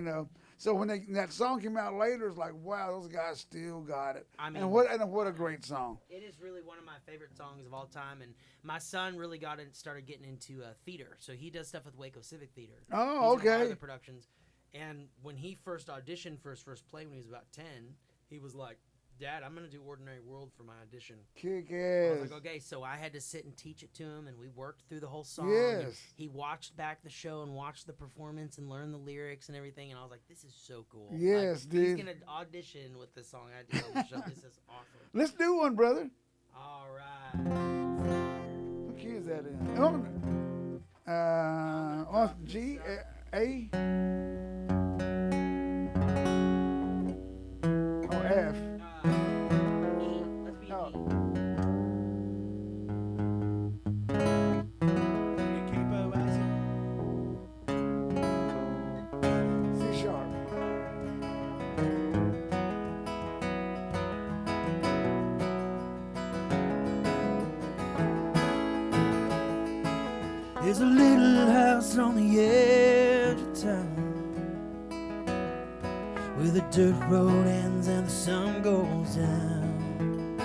Speaker 2: So when that song came out later, it's like, wow, those guys still got it.
Speaker 1: I mean,
Speaker 2: and what a great song.
Speaker 1: It is really one of my favorite songs of all time, and my son really started getting into theater. So he does stuff with Waco Civic Theater.
Speaker 2: Oh,
Speaker 1: He's in a lot of
Speaker 2: okay.
Speaker 1: the productions. And when he first auditioned for his first play when he was about 10, he was like, Dad, I'm going to do Ordinary World for my audition.
Speaker 2: Kick
Speaker 1: I
Speaker 2: ass.
Speaker 1: was like, okay. So I had to sit and teach it to him, and we worked through the whole song.
Speaker 2: Yes.
Speaker 1: And he watched back the show and watched the performance and learned the lyrics and everything. And I was like, this is so cool.
Speaker 2: Yes,
Speaker 1: like,
Speaker 2: dude.
Speaker 1: He's going to audition with the song I did on the show. This is awesome.
Speaker 2: Let's do one, brother.
Speaker 1: All right.
Speaker 2: What key is that in? On G, A, or F.
Speaker 1: E. Let's be
Speaker 2: Oh.
Speaker 1: E.
Speaker 2: C sharp.
Speaker 1: There's a little house on the edge of town where the dirt road ends and the sun goes down.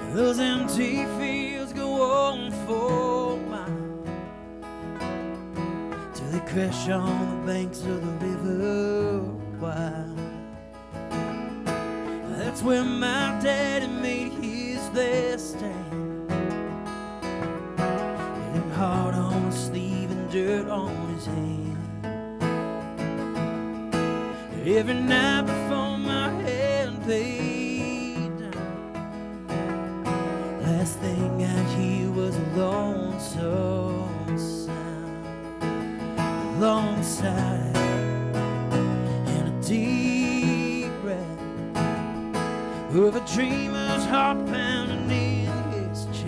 Speaker 1: And those empty fields go on for miles till they crash on the banks of the river Wye. That's where my daddy made his last stand. Hard on his sleeve and dirt on his hand. Every night before my head laid down, last thing I hear was a lonesome sound, a long sigh and a deep breath of a dreamer's heart pounding in his chest.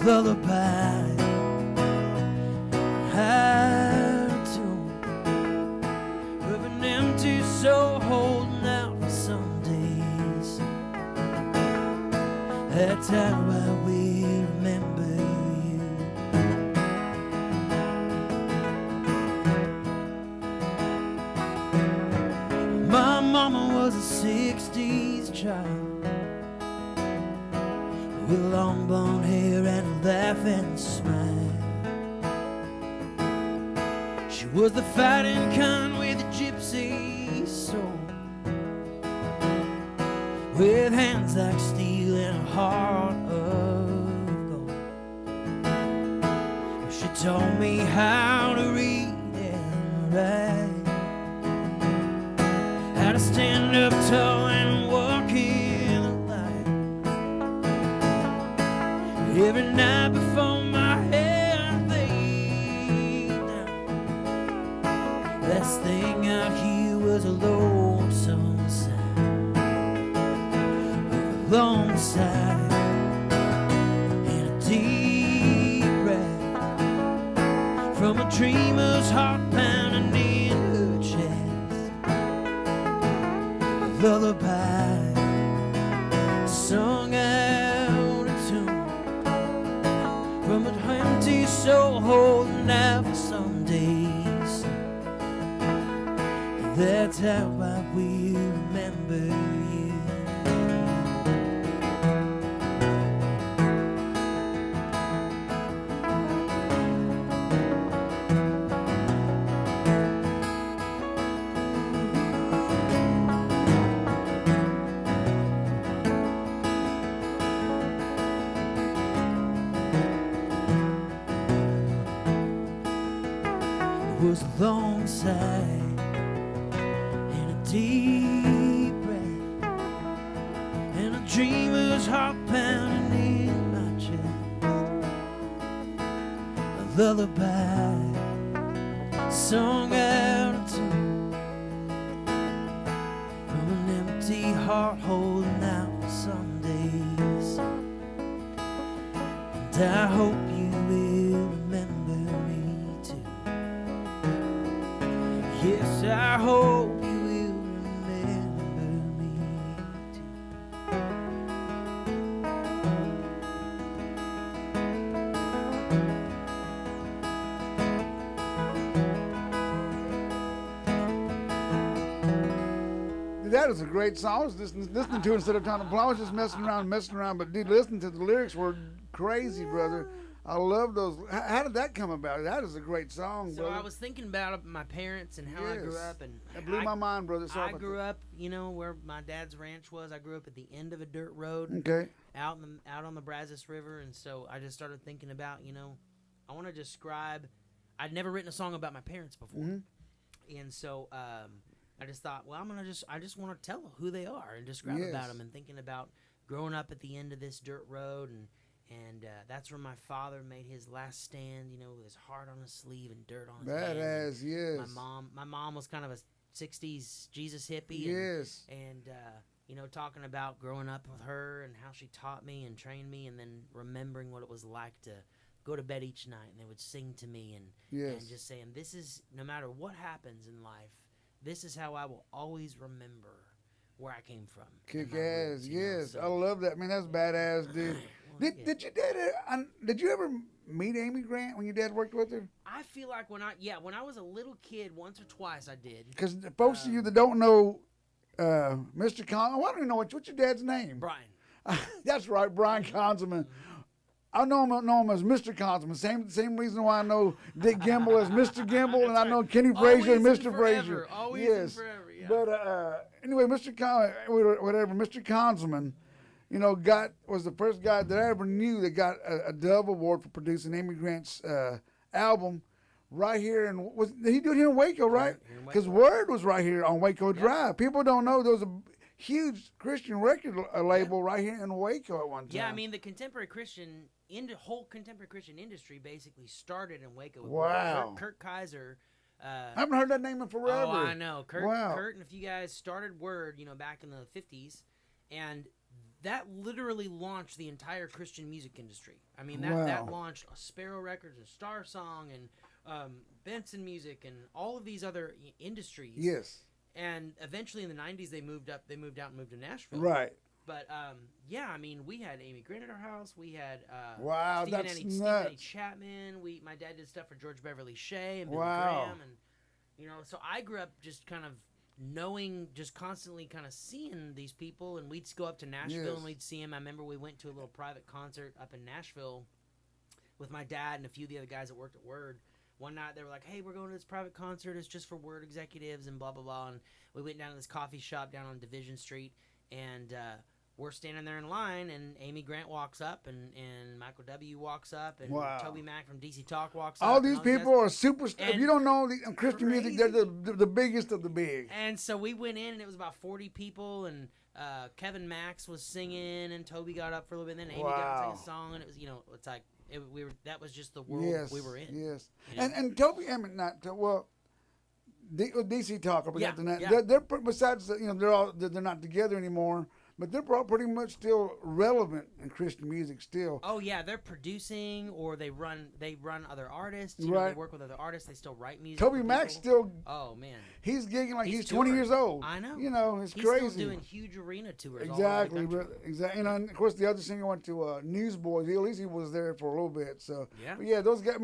Speaker 1: Lullaby, high tune of an empty soul holding out for some days. That's how I will remember you. My mama was a 60s child with long blonde hair and a laugh and a smile. She was the fighting kind with a gypsy soul, with hands like steel and a heart of gold. She taught me how to read and write, how to stand up tall and walk in the light. Every night before my head laid down, last thing I hear was a lonesome sound, a long sigh and a deep breath from a dreamer's heart pounding in her chest. A lullaby sung out of tune from an empty soul holding out for some days. That's how I will remember you. It was a long sigh and a deep breath and a dreamer's heart pounding in my chest. A lullaby sung out of tune from an empty heart holding out for some days. And I hope you will remember me too. Yes, I hope you will remember me too.
Speaker 2: That is a great song. I was listening to it instead of trying to play. I was just messing around. But dude, listening to the lyrics were crazy, brother. I love those. How did that come about? That is a great song,
Speaker 1: So
Speaker 2: brother.
Speaker 1: I was thinking about my parents and how I grew up, and
Speaker 2: That blew my mind, brother. Sorry
Speaker 1: I
Speaker 2: about
Speaker 1: grew up, where my dad's ranch was. I grew up at the end of a dirt road,
Speaker 2: that. Okay.
Speaker 1: out on the Brazos River, and so I just started thinking about, I want to describe. I'd never written a song about my parents before, and so I just thought, well, I just want to tell who they are and describe about them, and thinking about growing up at the end of this dirt road, and that's where my father made his last stand, with his heart on his sleeve and dirt on his hands.
Speaker 2: Badass, yes.
Speaker 1: My mom was kind of a '60s Jesus hippie.
Speaker 2: Yes.
Speaker 1: And talking about growing up with her and how she taught me and trained me, and then remembering what it was like to go to bed each night, and they would sing to me, and just saying, this is, no matter what happens in life, this is how I will always remember where I came from.
Speaker 2: Kick ass, yes.
Speaker 1: So,
Speaker 2: I love that, man. That's badass, dude. Did your dad? Did you ever meet Amy Grant when your dad worked with her?
Speaker 1: I feel like when I was a little kid, once or twice I did.
Speaker 2: Because folks of you that don't know, Mr. Con, I don't even know what's your dad's name.
Speaker 1: Brian.
Speaker 2: That's right, Brian Conzelman. I know him as Mr. Conzelman. Same reason why I know Dick Gimble as Mr. Gimble, and I know Kenny Frazier and Mr. Frazier.
Speaker 1: Always
Speaker 2: yes.
Speaker 1: and forever. Yeah.
Speaker 2: But anyway, Mr. Conzelman, was the first guy that I ever knew that got a Dove Award for producing Amy Grant's album right here. And did he do it here in Waco, right? Because Word was right here on Waco Drive. People don't know there was a huge Christian record label right here in Waco at one time.
Speaker 1: Yeah, I mean, the whole contemporary Christian industry basically started in Waco.
Speaker 2: Wow.
Speaker 1: Kurt Kaiser.
Speaker 2: I haven't heard that name in forever.
Speaker 1: Oh, I know.
Speaker 2: Wow.
Speaker 1: Kurt and a few guys started Word, back in the 50s, and that literally launched the entire Christian music industry. I mean, that launched Sparrow Records and Star Song and Benson Music and all of these other industries.
Speaker 2: Yes.
Speaker 1: And eventually in the 90s they moved out and moved to Nashville.
Speaker 2: Right.
Speaker 1: But I mean, we had Amy Grant at our house. We had
Speaker 2: Stephen
Speaker 1: Eddie Chapman. My dad did stuff for George Beverly Shea and Billy Graham, and so I grew up just kind of knowing, just constantly kind of seeing these people, and we'd go up to Nashville and we'd see them. I remember we went to a little private concert up in Nashville with my dad and a few of the other guys that worked at Word. One night they were like, hey, we're going to this private concert. It's just for Word executives and blah, blah, blah. And we went down to this coffee shop down on Division Street, and we're standing there in line, and Amy Grant walks up, and Michael W. walks up, and Toby Mac from DC Talk walks up.
Speaker 2: All these people are superstars. If you don't know Christian music, they're the biggest of the big.
Speaker 1: And so we went in, and it was about 40 people, and Kevin Max was singing, and Toby got up for a little bit, and then Amy got to sing a song, and it was, it's like, that was just the world we were in.
Speaker 2: Yes. And Toby, DC Talk,
Speaker 1: yeah.
Speaker 2: they're besides they're not together anymore, but they're pretty much still relevant in Christian music still.
Speaker 1: Oh yeah, they're producing, or they run other artists.
Speaker 2: Right.
Speaker 1: They work with other artists. They still write music.
Speaker 2: Toby Mac still.
Speaker 1: Oh man.
Speaker 2: He's gigging like he's 20 years old.
Speaker 1: I know.
Speaker 2: It's
Speaker 1: he's
Speaker 2: crazy.
Speaker 1: He's still doing huge arena tours.
Speaker 2: Exactly,
Speaker 1: all over the country.
Speaker 2: exactly. And of course the other singer went to Newsboys. At least he was there for a little bit. So
Speaker 1: yeah.
Speaker 2: But yeah, those guys.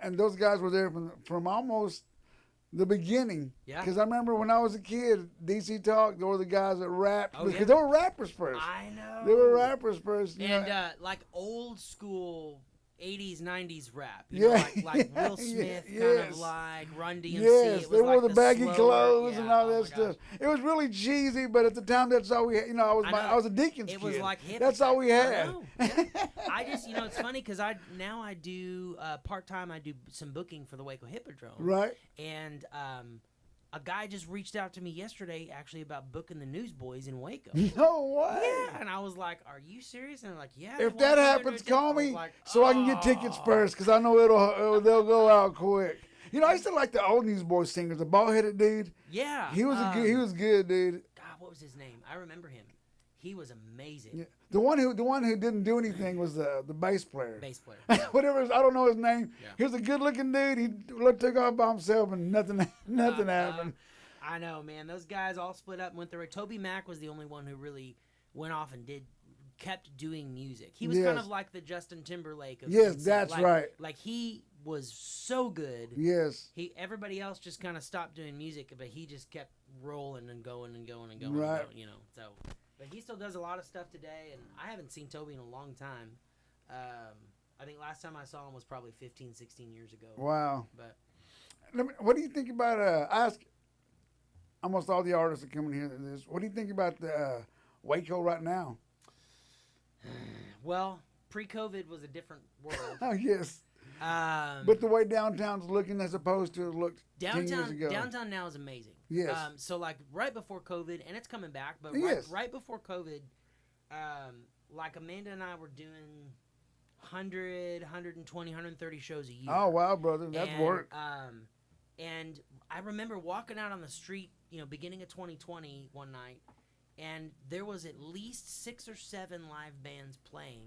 Speaker 2: And those guys were there from almost the beginning.
Speaker 1: Yeah.
Speaker 2: Because I remember when I was a kid, DC Talk, they were the guys that rapped. Because they were rappers first.
Speaker 1: I know.
Speaker 2: They were rappers first.
Speaker 1: And like old school 80s, 90s rap. Like Will Smith, kind of like Run DMC.
Speaker 2: Yes, they wore
Speaker 1: like
Speaker 2: the baggy
Speaker 1: slower,
Speaker 2: clothes and all that
Speaker 1: gosh.
Speaker 2: stuff. It was really cheesy, but at the time, that's all we had. I was a Deacon's kid.
Speaker 1: It was like hip.
Speaker 2: That's all we had.
Speaker 1: I know. Yeah. I just, it's funny because I do part-time, I do some booking for the Waco Hippodrome.
Speaker 2: Right.
Speaker 1: And a guy just reached out to me yesterday, actually, about booking the Newsboys in Waco.
Speaker 2: No way.
Speaker 1: Yeah, and I was like, "Are you serious?" And they're like, "Yeah."
Speaker 2: If that happens, call me so I can get tickets first, because I know they'll go out quick. I used to like the old Newsboys singers, the bald-headed dude.
Speaker 1: Yeah,
Speaker 2: he was good, dude.
Speaker 1: God, what was his name? I remember him. He was amazing.
Speaker 2: Yeah. The one who didn't do anything was the bass player.
Speaker 1: Bass player. Yeah.
Speaker 2: Whatever, I don't know his name.
Speaker 1: Yeah.
Speaker 2: He was a good-looking dude. He took off by himself, and nothing happened.
Speaker 1: I know, man. Those guys all split up and went their way. Toby Mac was the only one who really went off and kept doing music. He was kind of like the Justin Timberlake of
Speaker 2: that's right.
Speaker 1: Like he was so good.
Speaker 2: Yes.
Speaker 1: Everybody else just kind of stopped doing music, but he just kept rolling and going and going and going.
Speaker 2: Right.
Speaker 1: And going, you know. So, but he still does a lot of stuff today, and I haven't seen Toby in a long time. I think last time I saw him was probably 15, 16 years ago.
Speaker 2: Wow.
Speaker 1: But
Speaker 2: what do you think about? I ask almost all the artists that come in here. What do you think about the Waco right now?
Speaker 1: Well, pre-COVID was a different world.
Speaker 2: Oh yes.
Speaker 1: But
Speaker 2: But the way downtown's looking as opposed to it looked 10 years ago.
Speaker 1: Downtown now is amazing.
Speaker 2: Yes.
Speaker 1: So like right before COVID, and it's coming back, but
Speaker 2: Yes.
Speaker 1: right before COVID, like Amanda and I were doing 100, 120, 130 shows a year.
Speaker 2: Oh wow, brother, that's work.
Speaker 1: And I remember walking out on the street, you know, beginning of 2020 one night, and there was at least 6 or 7 live bands playing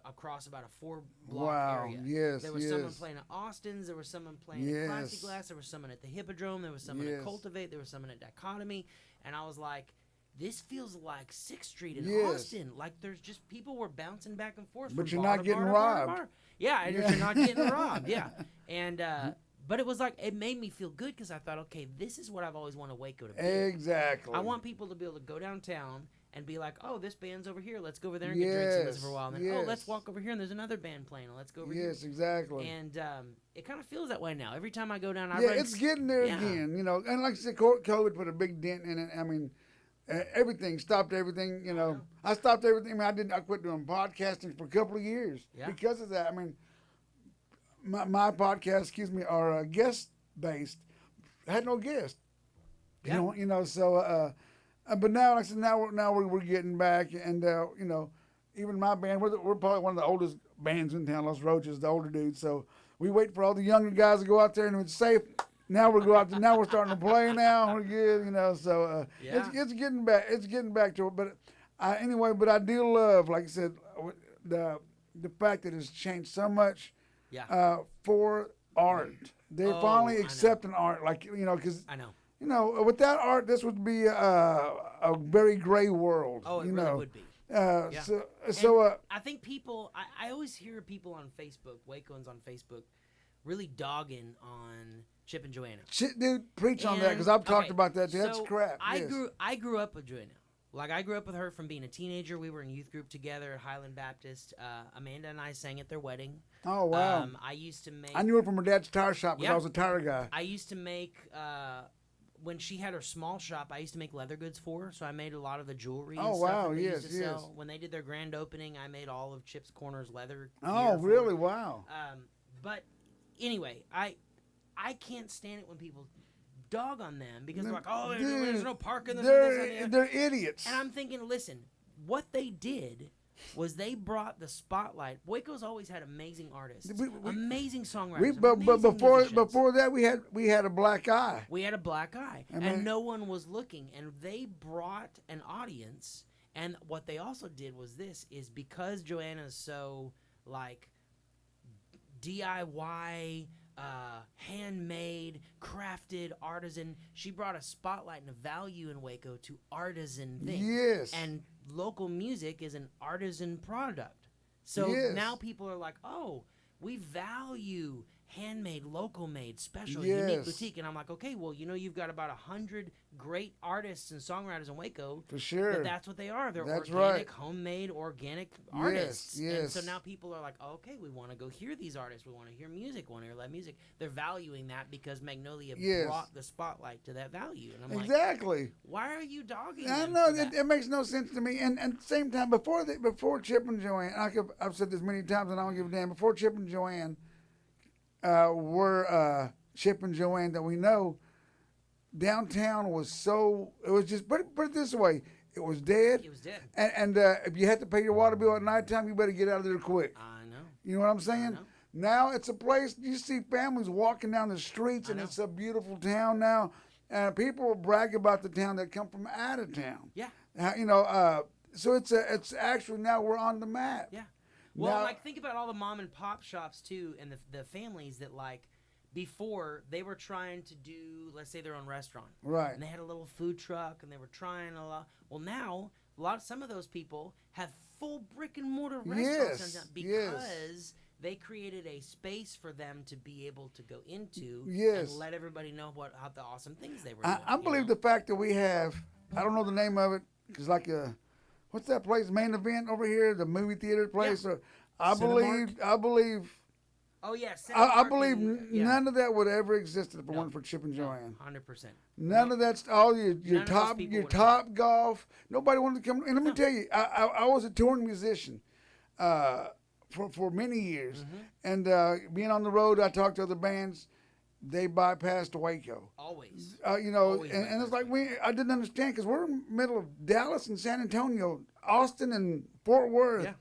Speaker 1: across about a 4-block area.
Speaker 2: Yes,
Speaker 1: There was
Speaker 2: yes.
Speaker 1: someone playing at Austin's. There was someone playing at Classy
Speaker 2: Yes.
Speaker 1: Glass. There was someone at the Hippodrome. There was someone
Speaker 2: Yes.
Speaker 1: at Cultivate. There was someone at Dichotomy. And I was like, this feels like 6th Street in
Speaker 2: Yes.
Speaker 1: Austin. Like there's just people were bouncing back and forth.
Speaker 2: But
Speaker 1: from
Speaker 2: you're
Speaker 1: bar
Speaker 2: not
Speaker 1: to
Speaker 2: getting
Speaker 1: bar to bar to
Speaker 2: robbed.
Speaker 1: bar. Yeah, and
Speaker 2: Yeah.
Speaker 1: you're not getting robbed. Yeah. And but it was like it made me feel good because I thought, okay, this is what I've always wanted Waco to be.
Speaker 2: Exactly.
Speaker 1: I want people to be able to go downtown and be like, oh, this band's over here. Let's go over there and get drinks and listen for a while. And then, oh, let's
Speaker 2: Yes.
Speaker 1: walk over here and there's another band playing. Let's go over here.
Speaker 2: Yes, exactly.
Speaker 1: And it kind of feels that way now. Every time I go down, I
Speaker 2: Yeah,
Speaker 1: run.
Speaker 2: it's getting there
Speaker 1: Yeah.
Speaker 2: again, you know. And like I said, COVID put a big dent in it. I mean, everything stopped everything. You know, I stopped everything. I mean, I quit doing podcasting for a couple of years because of that. I mean, my podcast, are guest based. I had no guest.
Speaker 1: Yeah.
Speaker 2: You know. So, but now, like I said, now we're getting back, and you know, even my band, we're probably one of the oldest bands in town. Los Roaches, the older dudes. So we wait for all the younger guys to go out there, and it's safe. Now we go out there. Now we're starting to play. Now we're good, you know. So it's getting back. It's getting back to it. But anyway, but I do love, like I said, the fact that it's changed so much.
Speaker 1: Yeah.
Speaker 2: For art, they're finally accepting art. Like you know, because
Speaker 1: I know.
Speaker 2: You know, without art, this would be a very gray world.
Speaker 1: Oh, it
Speaker 2: you
Speaker 1: really
Speaker 2: know.
Speaker 1: would be.
Speaker 2: Yeah.
Speaker 1: I think people. I always hear people on Facebook, Wacoans on Facebook, really dogging on Chip and Joanna.
Speaker 2: Shit, dude, preach on that because I've talked about that. Too. That's
Speaker 1: so
Speaker 2: crap.
Speaker 1: I grew up with Joanna. Like I grew up with her from being a teenager. We were in youth group together at Highland Baptist. Amanda and I sang at their wedding.
Speaker 2: Oh wow!
Speaker 1: I used to make.
Speaker 2: I knew her from her dad's tire shop because I was a tire guy.
Speaker 1: I used to make. When she had her small shop, I used to make leather goods for her, so I made a lot of the jewelry and stuff that they used to sell. When they did their grand opening, I made all of Chip's Corner's leather gear
Speaker 2: really?
Speaker 1: her.
Speaker 2: Wow.
Speaker 1: But anyway, I can't stand it when people dog on them because they're like, oh, there's no parking.
Speaker 2: They're idiots.
Speaker 1: And I'm thinking, listen, what they did was they brought the spotlight. Waco's always had amazing artists, amazing songwriters.
Speaker 2: But before that, we had a black eye.
Speaker 1: We had a black eye, and no one was looking. And they brought an audience. And what they also did was is because Joanna's so like DIY, handmade, crafted, artisan. She brought a spotlight and a value in Waco to artisan things.
Speaker 2: Yes.
Speaker 1: And local music is an artisan product. So now people are like, oh, we value handmade, local made, special, unique boutique. And I'm like, okay, well, you know, you've got about 100 great artists and songwriters in Waco.
Speaker 2: For sure.
Speaker 1: That's what they are. They're
Speaker 2: that's
Speaker 1: organic,
Speaker 2: right.
Speaker 1: homemade, organic artists.
Speaker 2: Yes.
Speaker 1: And so now people are like, oh, okay, we want to go hear these artists. We want to hear music, want to hear live music. They're valuing that because Magnolia brought the spotlight to that value. And I'm like, why are you dogging
Speaker 2: I
Speaker 1: them
Speaker 2: know,
Speaker 1: for that?
Speaker 2: it makes no sense to me. And at the same time, before Chip and Joanne, I've said this many times and I don't give a damn, before Chip and Joanne were Chip and Joanne that we know, downtown was so, it was just, put it this way, it was dead.
Speaker 1: It was dead.
Speaker 2: And if you had to pay your water bill at nighttime, you better get out of there quick.
Speaker 1: I know.
Speaker 2: You know what I'm saying? Now it's a place, you see families walking down the streets, and
Speaker 1: know.
Speaker 2: it's a beautiful town now. And people will brag about the town that come from out of town.
Speaker 1: Yeah.
Speaker 2: You know, so it's actually now we're on the map.
Speaker 1: Yeah. Well,
Speaker 2: now,
Speaker 1: like think about all the mom and pop shops too, and the families that like before they were trying to do, let's say their own restaurant,
Speaker 2: right?
Speaker 1: And they had a little food truck, and they were trying a lot. Well, now some of those people have full brick and mortar restaurants because they created a space for them to be able to go into
Speaker 2: Yes.
Speaker 1: and let everybody know how the awesome things they were
Speaker 2: I,
Speaker 1: doing.
Speaker 2: I believe the fact that we have, I don't know the name of it, because like what's that place, Main Event over here, the movie theater place? Or I
Speaker 1: Cinemark?
Speaker 2: believe,
Speaker 1: Oh yes,
Speaker 2: I believe none of that would ever exist if it weren't for Chip and Joanne.
Speaker 1: 100%.
Speaker 2: None of that's all your
Speaker 1: None of those
Speaker 2: top
Speaker 1: people
Speaker 2: your
Speaker 1: would
Speaker 2: top golf. Nobody wanted to come. And let me tell you, I was a touring musician for many years, and being on the road, I talked to other bands. They bypassed Waco.
Speaker 1: Always.
Speaker 2: Always and it's like I didn't understand because we're in the middle of Dallas and San Antonio, Austin and Fort Worth.
Speaker 1: Yeah.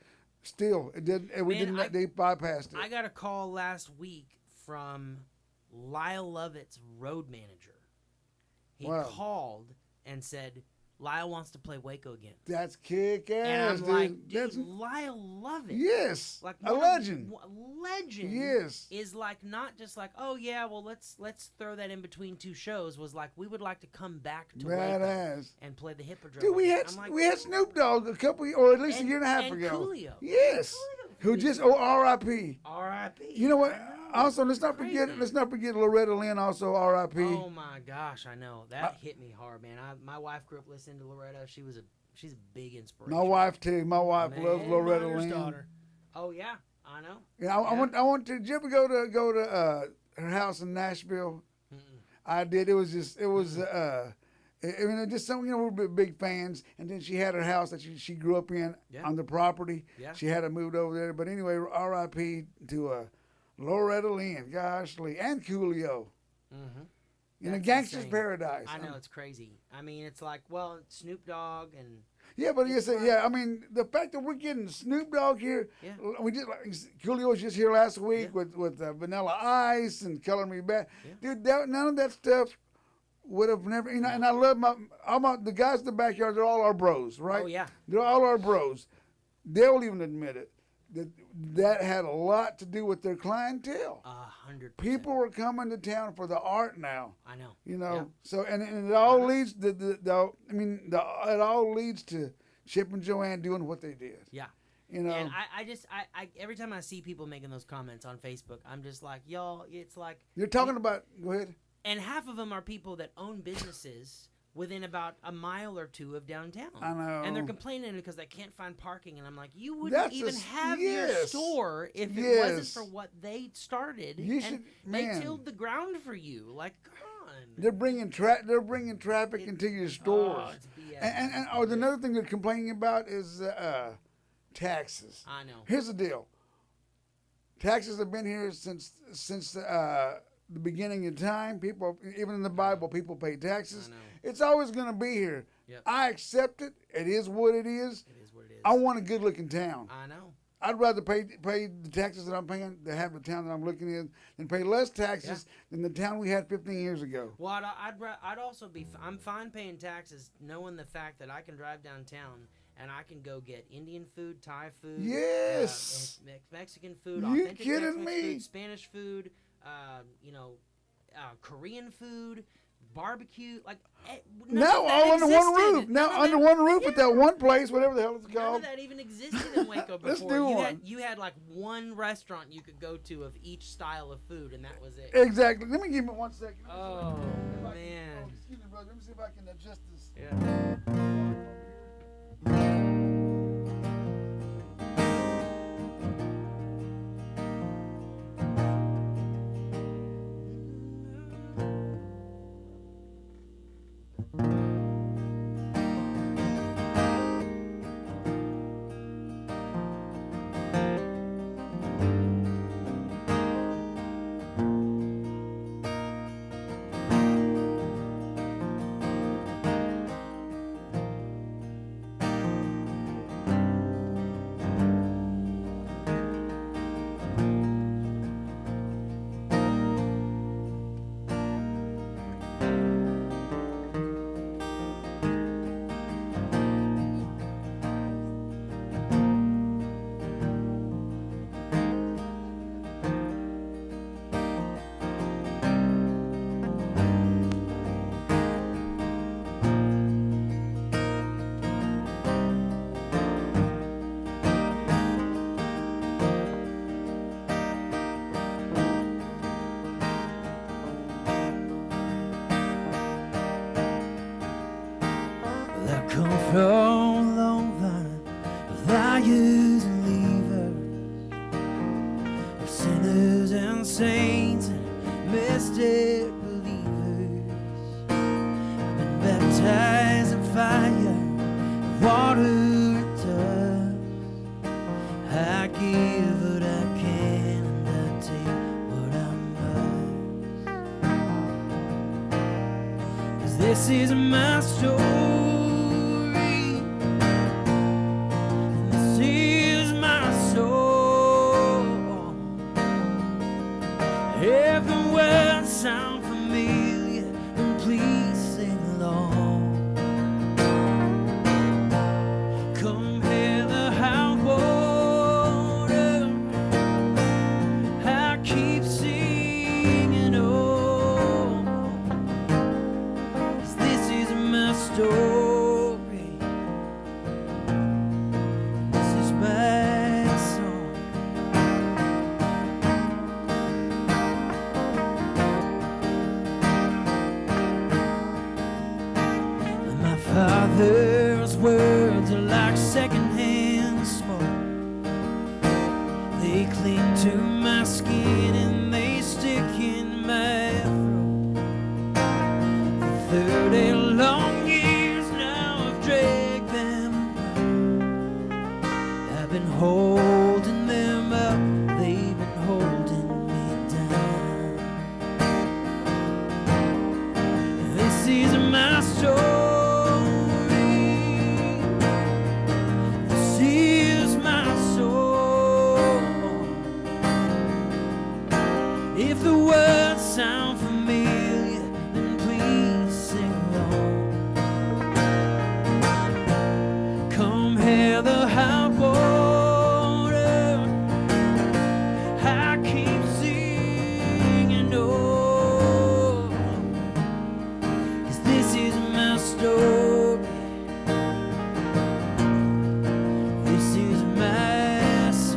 Speaker 2: Still, it didn't. We
Speaker 1: Man,
Speaker 2: didn't. They bypassed it.
Speaker 1: I got a call last week from Lyle Lovett's road manager. He called and said, Lyle wants to play Waco again.
Speaker 2: That's kick ass,
Speaker 1: And I'm
Speaker 2: dude.
Speaker 1: like, dude,
Speaker 2: That's
Speaker 1: Lyle Lovett.
Speaker 2: yes,
Speaker 1: Like
Speaker 2: a legend.
Speaker 1: Legend.
Speaker 2: Yes.
Speaker 1: Is like not just like, oh yeah, well let's throw that in between two shows. Was like we would like to come back to Waco
Speaker 2: Badass.
Speaker 1: and play the Hippodrome.
Speaker 2: Dude, we had
Speaker 1: I'm like,
Speaker 2: we had Snoop Dogg a couple, or at least a
Speaker 1: And-
Speaker 2: year and a half
Speaker 1: and
Speaker 2: ago.
Speaker 1: Coolio.
Speaker 2: Yes, who just R.I.P.
Speaker 1: R.I.P.
Speaker 2: You know what?
Speaker 1: I know.
Speaker 2: Also, let's not
Speaker 1: Crazy.
Speaker 2: forget Loretta Lynn. Also R.I.P.
Speaker 1: Oh my gosh, I know that hit me hard, man. My wife grew up listening to Loretta. She's a big inspiration.
Speaker 2: My wife too. My wife
Speaker 1: Man,
Speaker 2: loves Loretta
Speaker 1: Miner's
Speaker 2: Lynn.
Speaker 1: daughter. Oh yeah, I know.
Speaker 2: Yeah, I went to. Did you ever go to her house in Nashville?
Speaker 1: Mm-mm.
Speaker 2: I did. It was I mean, just some, we're big fans. And then she had her house that she grew up in on the property.
Speaker 1: Yeah.
Speaker 2: She had to move over there. But anyway, R.I.P. to Loretta Lynn, gosh, Lee, and Coolio.
Speaker 1: Mm-hmm.
Speaker 2: In a
Speaker 1: That's
Speaker 2: gangster's
Speaker 1: insane.
Speaker 2: paradise.
Speaker 1: I know, it's crazy. I mean, it's like, well, Snoop Dogg and
Speaker 2: Yeah, but
Speaker 1: It's like-
Speaker 2: I mean, the fact that we're getting Snoop Dogg here,
Speaker 1: Yeah.
Speaker 2: we just like Coolio was just here last week
Speaker 1: Yeah.
Speaker 2: with Vanilla Ice and Color Me Back.
Speaker 1: Yeah.
Speaker 2: Dude, none of that stuff would have never. And I love the guys in the backyard. They're all our bros, right?
Speaker 1: Oh yeah,
Speaker 2: They're all our bros. They'll even admit it. That had a lot to do with their clientele.
Speaker 1: 100%.
Speaker 2: People were coming to town for the art now.
Speaker 1: I know.
Speaker 2: Yeah. So and it all leads it all leads to Chip and Joanne doing what they did.
Speaker 1: Yeah.
Speaker 2: And
Speaker 1: I every time I see people making those comments on Facebook, I'm just like, y'all, it's like
Speaker 2: you're talking about. Go ahead.
Speaker 1: and half of them are people that own businesses within about a mile or two of downtown.
Speaker 2: I know.
Speaker 1: And they're complaining because they can't find parking. And I'm like, you wouldn't
Speaker 2: That's
Speaker 1: even
Speaker 2: a-
Speaker 1: have your
Speaker 2: yes.
Speaker 1: store if it
Speaker 2: Yes.
Speaker 1: wasn't for what they started.
Speaker 2: You
Speaker 1: and
Speaker 2: should-
Speaker 1: they
Speaker 2: man.
Speaker 1: tilled the ground for you. Like, come on.
Speaker 2: They're bringing traffic into your stores.
Speaker 1: Oh, it's BS.
Speaker 2: And another thing they're complaining about is taxes.
Speaker 1: I know.
Speaker 2: Here's the deal. Taxes have been here since the beginning of time. People, even in the Bible, people pay taxes.
Speaker 1: I know.
Speaker 2: It's always going to be here.
Speaker 1: Yep.
Speaker 2: I accept it. It is what it is.
Speaker 1: It is what it is.
Speaker 2: I want a good-looking town.
Speaker 1: I know.
Speaker 2: I'd rather pay the taxes that I'm paying to have the town that I'm looking in than pay less taxes than the town we had 15 years ago.
Speaker 1: Well, I'd also be. I'm fine paying taxes, knowing the fact that I can drive downtown and I can go get Indian food, Thai food,
Speaker 2: Yes.
Speaker 1: Mexican food,
Speaker 2: You
Speaker 1: authentic
Speaker 2: kidding
Speaker 1: Tex-Mex
Speaker 2: me?
Speaker 1: food, Spanish food, Korean food, barbecue, like none
Speaker 2: Now
Speaker 1: of that
Speaker 2: all under one
Speaker 1: existed.
Speaker 2: roof.
Speaker 1: None
Speaker 2: Now
Speaker 1: of
Speaker 2: under
Speaker 1: that-
Speaker 2: one roof at that one place, whatever the hell it's
Speaker 1: None
Speaker 2: called.
Speaker 1: of that even existed in Waco before.
Speaker 2: Let's do one.
Speaker 1: You had like one restaurant you could go to of each style of food, and that was it.
Speaker 2: Exactly. Let me give me 1 second.
Speaker 1: Oh
Speaker 2: If I can-
Speaker 1: man.
Speaker 2: excuse me, brother. Let me see if I can adjust this.
Speaker 1: Yeah. makers and leavers, of sinners and saints and mystic believers. I've been baptized in fire, water and dust. I give what I can and I take what I must. 'Cause this is my story. Sound familiar, and please sing along. Come hither, high water, I keep singing on, 'cause this is my story, this is my song. Father's words are like secondhand smoke. They cling to my skin and they stick in my throat. For 30 long years now I've dragged them out. I've been holding them up, they've been holding me down. This is my story. If the words sound familiar, then please sing along. Come here, the high water, I keep singing on, 'cause this is my story, this is my song.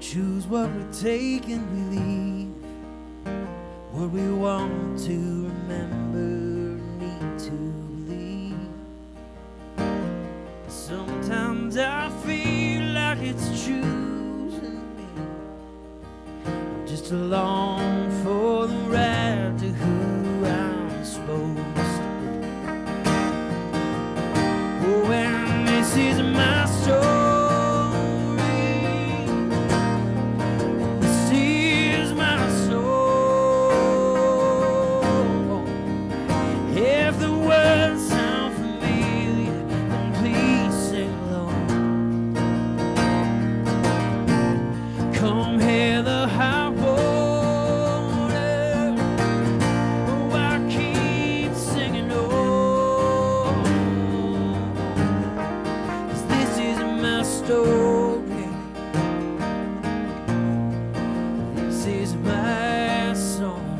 Speaker 1: Choose what we take and we leave, what we want to remember, need to believe. Sometimes I feel like it's choosing me, I'm just along for the ride to who I'm supposed to be. Oh, and this is my story. Come here, the high water, oh, I keep singing on, 'cause this is my story, this is my song,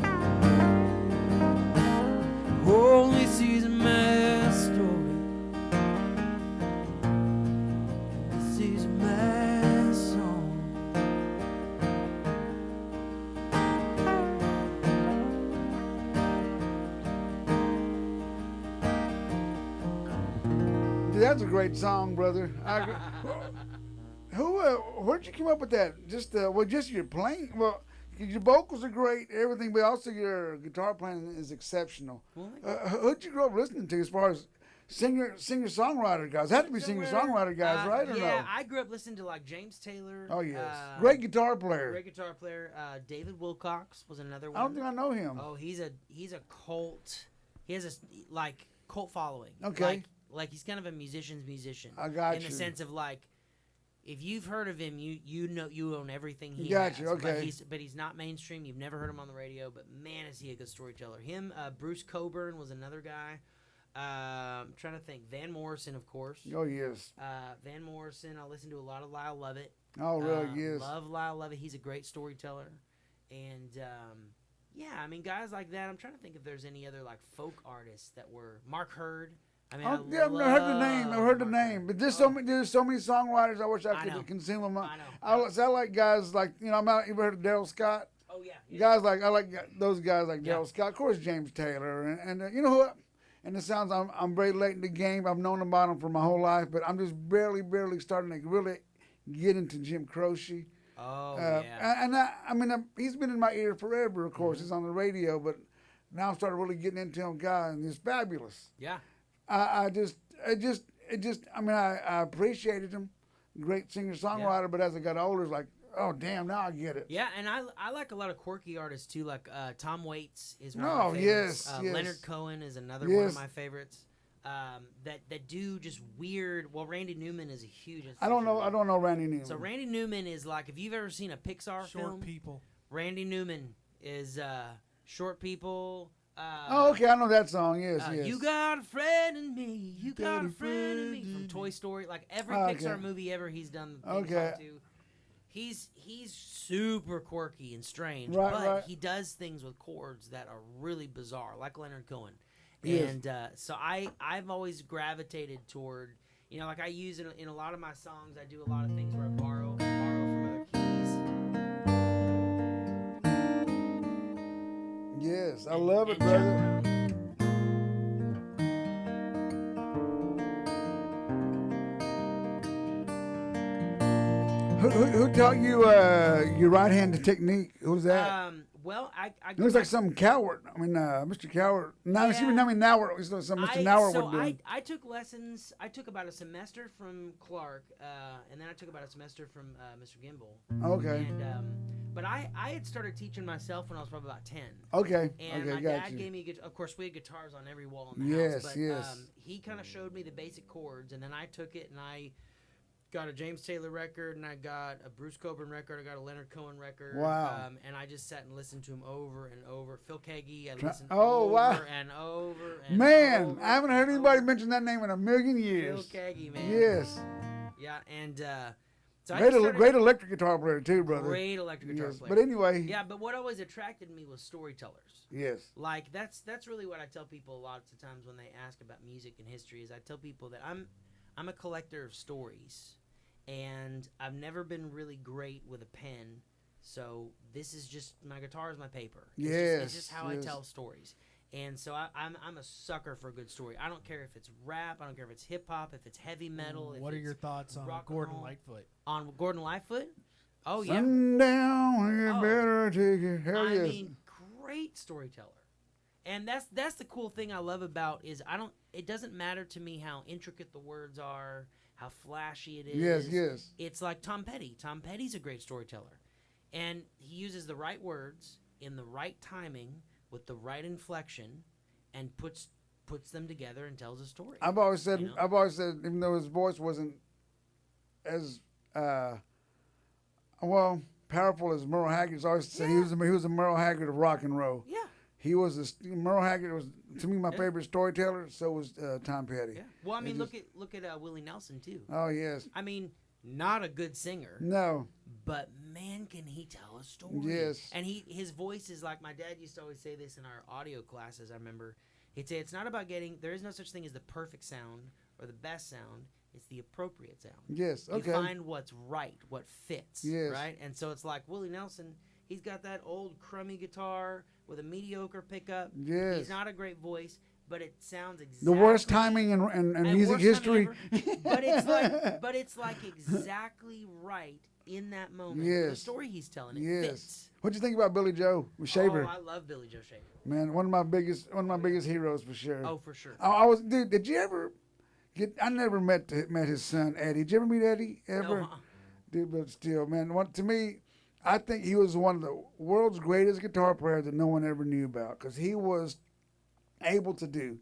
Speaker 1: oh, this is my story, this is my song.
Speaker 2: That's a great song, brother. Where'd you come up with that? Just your playing. Well, your vocals are great, everything, but also your guitar playing is exceptional. Who'd you grow up listening to as far as singer-songwriter guys? Had to be singer-songwriter guys, right? Or
Speaker 1: yeah,
Speaker 2: no?
Speaker 1: I grew up listening to like James Taylor.
Speaker 2: Oh yes, great guitar player.
Speaker 1: Great guitar player. David Wilcox was another one.
Speaker 2: I don't think I know him.
Speaker 1: Oh, he's a cult. He has a cult following.
Speaker 2: Okay.
Speaker 1: Like he's kind of a musician's musician.
Speaker 2: I got
Speaker 1: you. In the sense of like, if you've heard of him, you know you own everything he has.
Speaker 2: You. Okay.
Speaker 1: But he's not mainstream. You've never heard him on the radio. But man, is he a good storyteller. Him, Bruce Coburn was another guy. I'm trying to think. Van Morrison, of course.
Speaker 2: Oh yes.
Speaker 1: Van Morrison. I listen to a lot of Lyle Lovett.
Speaker 2: Oh really? Yes.
Speaker 1: Love Lyle Lovett. He's a great storyteller, and Yeah, I mean, guys like that. I'm trying to think if there's any other like folk artists that were Mark Hurd. I mean,
Speaker 2: Yeah, I've heard the name. I've heard the
Speaker 1: Mark
Speaker 2: name,
Speaker 1: Hurd.
Speaker 2: but there's so many songwriters. I wish I
Speaker 1: I know.
Speaker 2: could consume them.
Speaker 1: I know.
Speaker 2: I like guys like I'm out. You ever heard of Daryl Scott?
Speaker 1: Oh yeah.
Speaker 2: Guys like I like those guys like
Speaker 1: Yeah.
Speaker 2: Daryl Scott. Of course, James Taylor, and you know who? And it sounds I'm very late in the game. I've known about him for my whole life, but I'm just barely starting to really get into Jim Croce.
Speaker 1: Oh yeah.
Speaker 2: And I mean, he's been in my ear forever. Of course, he's on the radio, but now I'm starting really getting into him, guy, and he's fabulous.
Speaker 1: Yeah.
Speaker 2: I mean, I appreciated him, great singer songwriter, but as I got older, it's like, oh damn, now I get it.
Speaker 1: Yeah, and I like a lot of quirky artists too. Like Tom Waits is one
Speaker 2: Oh,
Speaker 1: of my favorites.
Speaker 2: yes.
Speaker 1: Leonard Cohen is another one of my favorites. That do just weird. Well, Randy Newman is a huge.
Speaker 2: I don't know Randy Newman.
Speaker 1: So Randy Newman is like, if you've ever seen a Pixar film,
Speaker 3: Short People.
Speaker 1: Randy Newman is Short People.
Speaker 2: Oh, okay, I know that song. Yes, yes.
Speaker 1: You got a friend in me. You got a friend in me. From Toy Story, like every Pixar movie ever he's done.
Speaker 2: Okay.
Speaker 1: To, he's super quirky and strange,
Speaker 2: Right,
Speaker 1: but
Speaker 2: right.
Speaker 1: he does things with chords that are really bizarre, like Leonard Cohen.
Speaker 2: Yes.
Speaker 1: And so I've always gravitated toward, like I use in a lot of my songs, I do a lot of things where I borrow from other keys.
Speaker 2: Yes, I love it, brother. Who taught you your right-handed technique? Who's that?
Speaker 1: Well, I
Speaker 2: It looks like some Coward. I mean, Mr. Coward. No, excuse me, I mean Nauer. It was some Mr. Nauer would do.
Speaker 1: I took lessons. I took about a semester from Clark, and then I took about a semester from Mr. Gimbel.
Speaker 2: Okay.
Speaker 1: And but I had started teaching myself when I was probably about 10.
Speaker 2: Okay.
Speaker 1: And
Speaker 2: okay,
Speaker 1: my
Speaker 2: got
Speaker 1: dad
Speaker 2: you.
Speaker 1: gave me, of course, we had guitars on every wall in the house. But,
Speaker 2: yes.
Speaker 1: He kind of showed me the basic chords, and then I took it and I got a James Taylor record, and I got a Bruce Cockburn record, I got a Leonard Cohen record.
Speaker 2: Wow.
Speaker 1: And I just sat and listened to him over and over. Phil Keaggy, I listened
Speaker 2: Oh,
Speaker 1: over
Speaker 2: wow.
Speaker 1: and over and
Speaker 2: Man,
Speaker 1: over
Speaker 2: I haven't heard
Speaker 1: and
Speaker 2: anybody
Speaker 1: over.
Speaker 2: mention that name in a million years.
Speaker 1: Phil Keaggy, man.
Speaker 2: Yes.
Speaker 1: Yeah, and so
Speaker 2: Great electric guitar player too, brother.
Speaker 1: Great electric guitar
Speaker 2: Yes.
Speaker 1: player.
Speaker 2: But anyway.
Speaker 1: Yeah, but what always attracted me was storytellers.
Speaker 2: Yes.
Speaker 1: Like that's really what I tell people a lot of times when they ask about music and history is I tell people that I'm a collector of stories, and I've never been really great with a pen, so this is just my guitar is my paper. It's just how I tell stories. And so I'm a sucker for a good story. I don't care if it's rap, I don't care if it's hip hop, if it's heavy metal.
Speaker 3: What are your thoughts on Gordon Lightfoot?
Speaker 1: On Gordon Lightfoot? Oh yeah.
Speaker 2: Sundown, you better take it. Hell yes.
Speaker 1: I mean, great storyteller. And that's the cool thing I love about is it doesn't matter to me how intricate the words are, how flashy it is.
Speaker 2: Yes.
Speaker 1: It's like Tom Petty. Tom Petty's a great storyteller. And he uses the right words in the right timing with the right inflection and puts them together and tells a story.
Speaker 2: I've always said even though his voice wasn't as powerful as Merle Haggard's, I always said he was a Merle Haggard of rock and roll.
Speaker 1: Yeah.
Speaker 2: He was Merle Haggard was to me my favorite storyteller. So was Tom Petty.
Speaker 1: Yeah. Well, I mean, look at Willie Nelson too.
Speaker 2: Oh yes.
Speaker 1: I mean, not a good singer.
Speaker 2: No.
Speaker 1: But man, can he tell a story?
Speaker 2: Yes.
Speaker 1: And his voice is like my dad used to always say this in our audio classes. I remember he'd say it's not about there is no such thing as the perfect sound or the best sound. It's the appropriate sound.
Speaker 2: Yes. Okay.
Speaker 1: You find what's right, what fits.
Speaker 2: Yes.
Speaker 1: Right. And so it's like Willie Nelson. He's got that old crummy guitar with a mediocre pickup.
Speaker 2: Yes.
Speaker 1: He's not a great voice, but it sounds exactly
Speaker 2: the worst timing in music history.
Speaker 1: But it's like exactly right in that moment.
Speaker 2: Yes.
Speaker 1: The story he's telling, it fits.
Speaker 2: What'd you think about Billy Joe with Shaver?
Speaker 1: Oh, I love Billy Joe Shaver.
Speaker 2: Man, one of my biggest heroes for sure.
Speaker 1: Oh, for sure.
Speaker 2: Dude, did you ever I never met his son Eddie. Did you ever meet Eddie ever?
Speaker 1: No,
Speaker 2: Dude, but still, man, to me, I think he was one of the world's greatest guitar players that no one ever knew about because he was able to do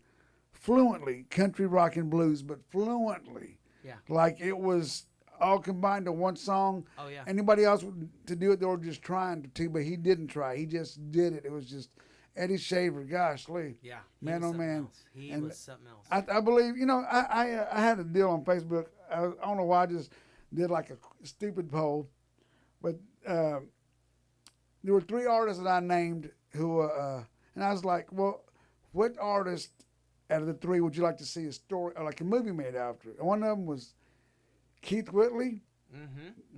Speaker 2: fluently country rock and blues, but fluently.
Speaker 1: Yeah.
Speaker 2: Like it was all combined to one song.
Speaker 1: Oh yeah.
Speaker 2: Anybody else to do it, they were just trying to, but he didn't try. He just did it. It was just Eddie Shaver. Gosh, Lee.
Speaker 1: Yeah.
Speaker 2: Man, oh man.
Speaker 1: He was something else.
Speaker 2: I believe, I had a deal on Facebook. I don't know why I just did like a stupid poll, but there were 3 artists that I named who, and I was like, well, what artist out of the 3 would you like to see a story, or like a movie made after? And one of them was Keith Whitley,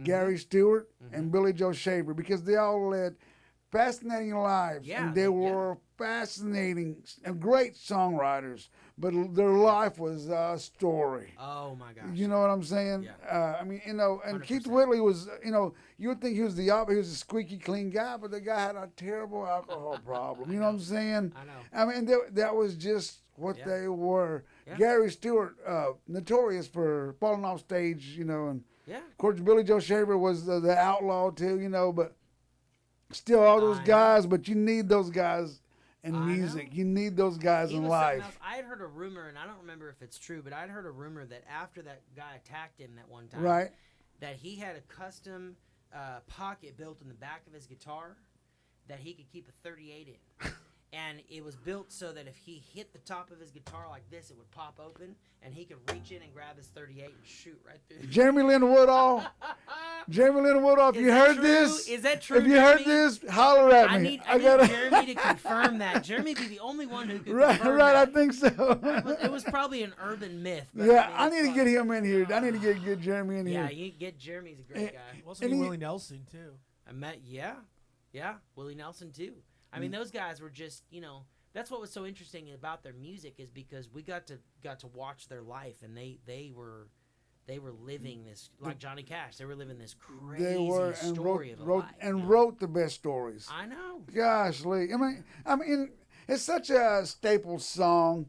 Speaker 2: Gary Stewart, and Billy Joe Shaver, because they all led fascinating lives, and they were fascinating and great songwriters, but their life was a story.
Speaker 1: Oh my gosh!
Speaker 2: You know what I'm saying?
Speaker 1: Yeah.
Speaker 2: I mean, you know, and
Speaker 1: 100%.
Speaker 2: Keith Whitley was, you know, you would think he was he was a squeaky clean guy, but the guy had a terrible alcohol problem. You know what I'm saying?
Speaker 1: I know.
Speaker 2: I mean, that was just what they were.
Speaker 1: Yeah.
Speaker 2: Gary Stewart, notorious for falling off stage, you know, and of course Billy Joe Shaver was the outlaw too, you know, but still all those guys. But you need those guys in music. You need those guys in life.
Speaker 1: I had heard a rumor, and I don't remember if it's true, but I'd heard a rumor that after that guy attacked him that one time, that he had a custom pocket built in the back of his guitar that he could keep a 38 in. And it was built so that if he hit the top of his guitar like this, it would pop open, and he could reach in and grab his 38 and shoot right through.
Speaker 2: Jeremy Lin Woodall. Jeremy Lin Woodall, if you heard this,
Speaker 1: is that true?
Speaker 2: If you heard this, holler at me.
Speaker 1: I need Jeremy to confirm that. Jeremy be the only one who could confirm that.
Speaker 2: I think so.
Speaker 1: It was probably an urban myth. But
Speaker 2: Yeah, I need to get him in here. I need to get Jeremy in here.
Speaker 1: Yeah, you get Jeremy's a great guy.
Speaker 3: Wasn't he Willie Nelson too?
Speaker 1: I met, yeah, Willie Nelson too. I mean, those guys were just, you know, that's what was so interesting about their music, is because we got to watch their life, and they were living this, like Johnny Cash. They were living this crazy story of a life.
Speaker 2: Wrote the best stories.
Speaker 1: I know.
Speaker 2: Gosh, Lee. I mean, it's such a staple song.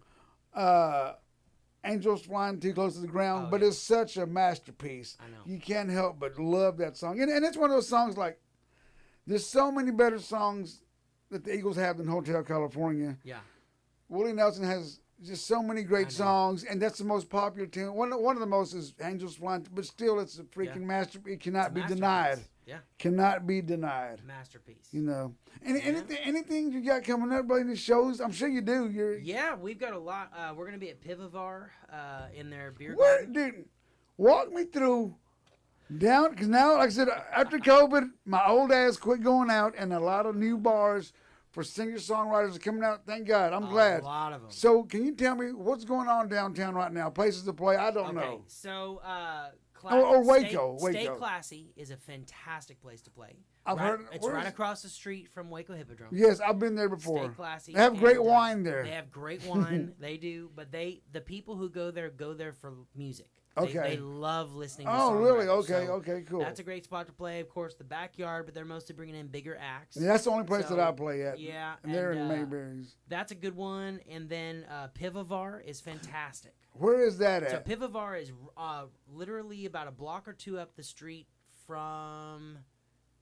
Speaker 2: Angels Flying Too Close to the Ground, but it's such a masterpiece.
Speaker 1: I know.
Speaker 2: You can't help but love that song, and it's one of those songs like. There's so many better songs that the Eagles have than Hotel California.
Speaker 1: Yeah.
Speaker 2: Willie Nelson has just so many great songs, and that's the most popular tune. One of the most is Angels Flying, but still it's a freaking masterpiece. It cannot be denied.
Speaker 1: Yeah.
Speaker 2: Cannot be denied.
Speaker 1: Masterpiece.
Speaker 2: You know. Anything you got coming up, buddy, in the shows? I'm sure you do.
Speaker 1: Yeah, we've got a lot. We're going to be at Pivovar in their beer garden.
Speaker 2: Dude, walk me through down, because now, like I said, after COVID, my old ass quit going out, and a lot of new bars for singer-songwriters are coming out. Thank God. I'm glad.
Speaker 1: A lot of them.
Speaker 2: So can you tell me what's going on downtown right now? Places to play? I don't know.
Speaker 1: So,
Speaker 2: or Waco.
Speaker 1: Stay Classy is a fantastic place to play.
Speaker 2: I've heard.
Speaker 1: It's right across the street from Waco Hippodrome.
Speaker 2: Yes, I've been there before.
Speaker 1: Stay Classy.
Speaker 2: They have great wine there.
Speaker 1: They have great wine. They do, but the people who go there for music. They love listening to
Speaker 2: Oh,
Speaker 1: songwriters.
Speaker 2: really? Okay,
Speaker 1: so
Speaker 2: okay, cool.
Speaker 1: That's a great spot to play. Of course, the backyard, but they're mostly bringing in bigger acts.
Speaker 2: Yeah, that's the only place that I play at.
Speaker 1: Yeah.
Speaker 2: And they're in Mayberries.
Speaker 1: That's a good one. And then Pivovar is fantastic.
Speaker 2: Where is that at?
Speaker 1: So Pivovar is literally about a block or two up the street from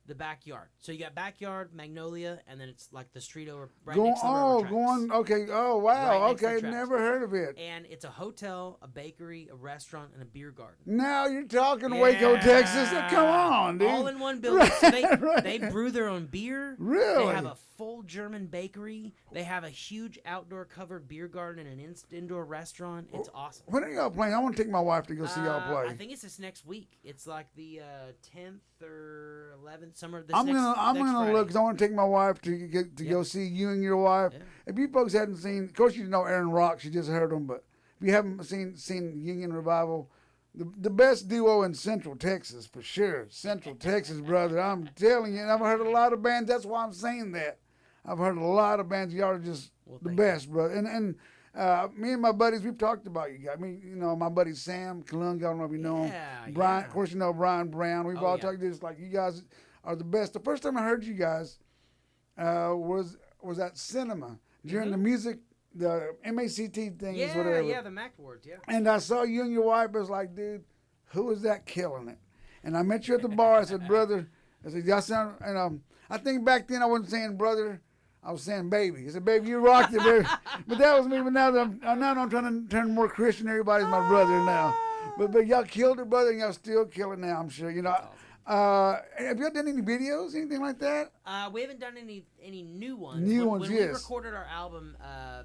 Speaker 1: the backyard. So you got backyard, Magnolia, and then it's like the street over right next to the railroad tracks.
Speaker 2: Okay. Oh, wow.
Speaker 1: Right next to the
Speaker 2: okay,
Speaker 1: tracks.
Speaker 2: Never heard of it.
Speaker 1: And it's a hotel, a bakery, a restaurant, and a beer garden.
Speaker 2: Now you're talking Waco, Texas. Come on, dude.
Speaker 1: All in one building. So they brew their own beer.
Speaker 2: Really?
Speaker 1: They have a full German bakery. They have a huge outdoor covered beer garden and an indoor restaurant. It's awesome.
Speaker 2: When are y'all playing? I want to take my wife to go see y'all play.
Speaker 1: I think it's this next week. It's like the 10th or 11th, somewhere this
Speaker 2: I'm gonna look, because I want to take my wife to go see you and your wife.
Speaker 1: Yeah.
Speaker 2: If you folks hadn't seen, of course you know Aaron Rock, you just heard him, but if you haven't seen Union Revival, the best duo in Central Texas for sure. Central Texas, brother. I'm telling you, and I've heard a lot of bands. That's why I'm saying that. I've heard a lot of bands. Y'all are just the best, brother. And me and my buddies, we've talked about you guys. I mean, you know, my buddy Sam Kalunga, I don't know if you know him. Brian, of course, you know Brian Brown. We've all talked just like you guys are the best. The first time I heard you guys was at Cinema during the music, the MACT thing is whatever.
Speaker 1: Yeah, the MAC Awards, yeah.
Speaker 2: And I saw you and your wife. I was like, dude, who is that killing it? And I met you at the bar. I said, brother, I said, y'all sound, and I think back then I wasn't saying brother. I was saying baby. I said, baby, you rocked it, baby. But that was me. But now that I'm trying to turn more Christian. Everybody's my brother now. But y'all killed it, brother, and y'all still kill it now, I'm sure. You know, Have you done any videos, anything like that?
Speaker 1: We haven't done any new ones.
Speaker 2: When
Speaker 1: we
Speaker 2: yes.
Speaker 1: recorded our album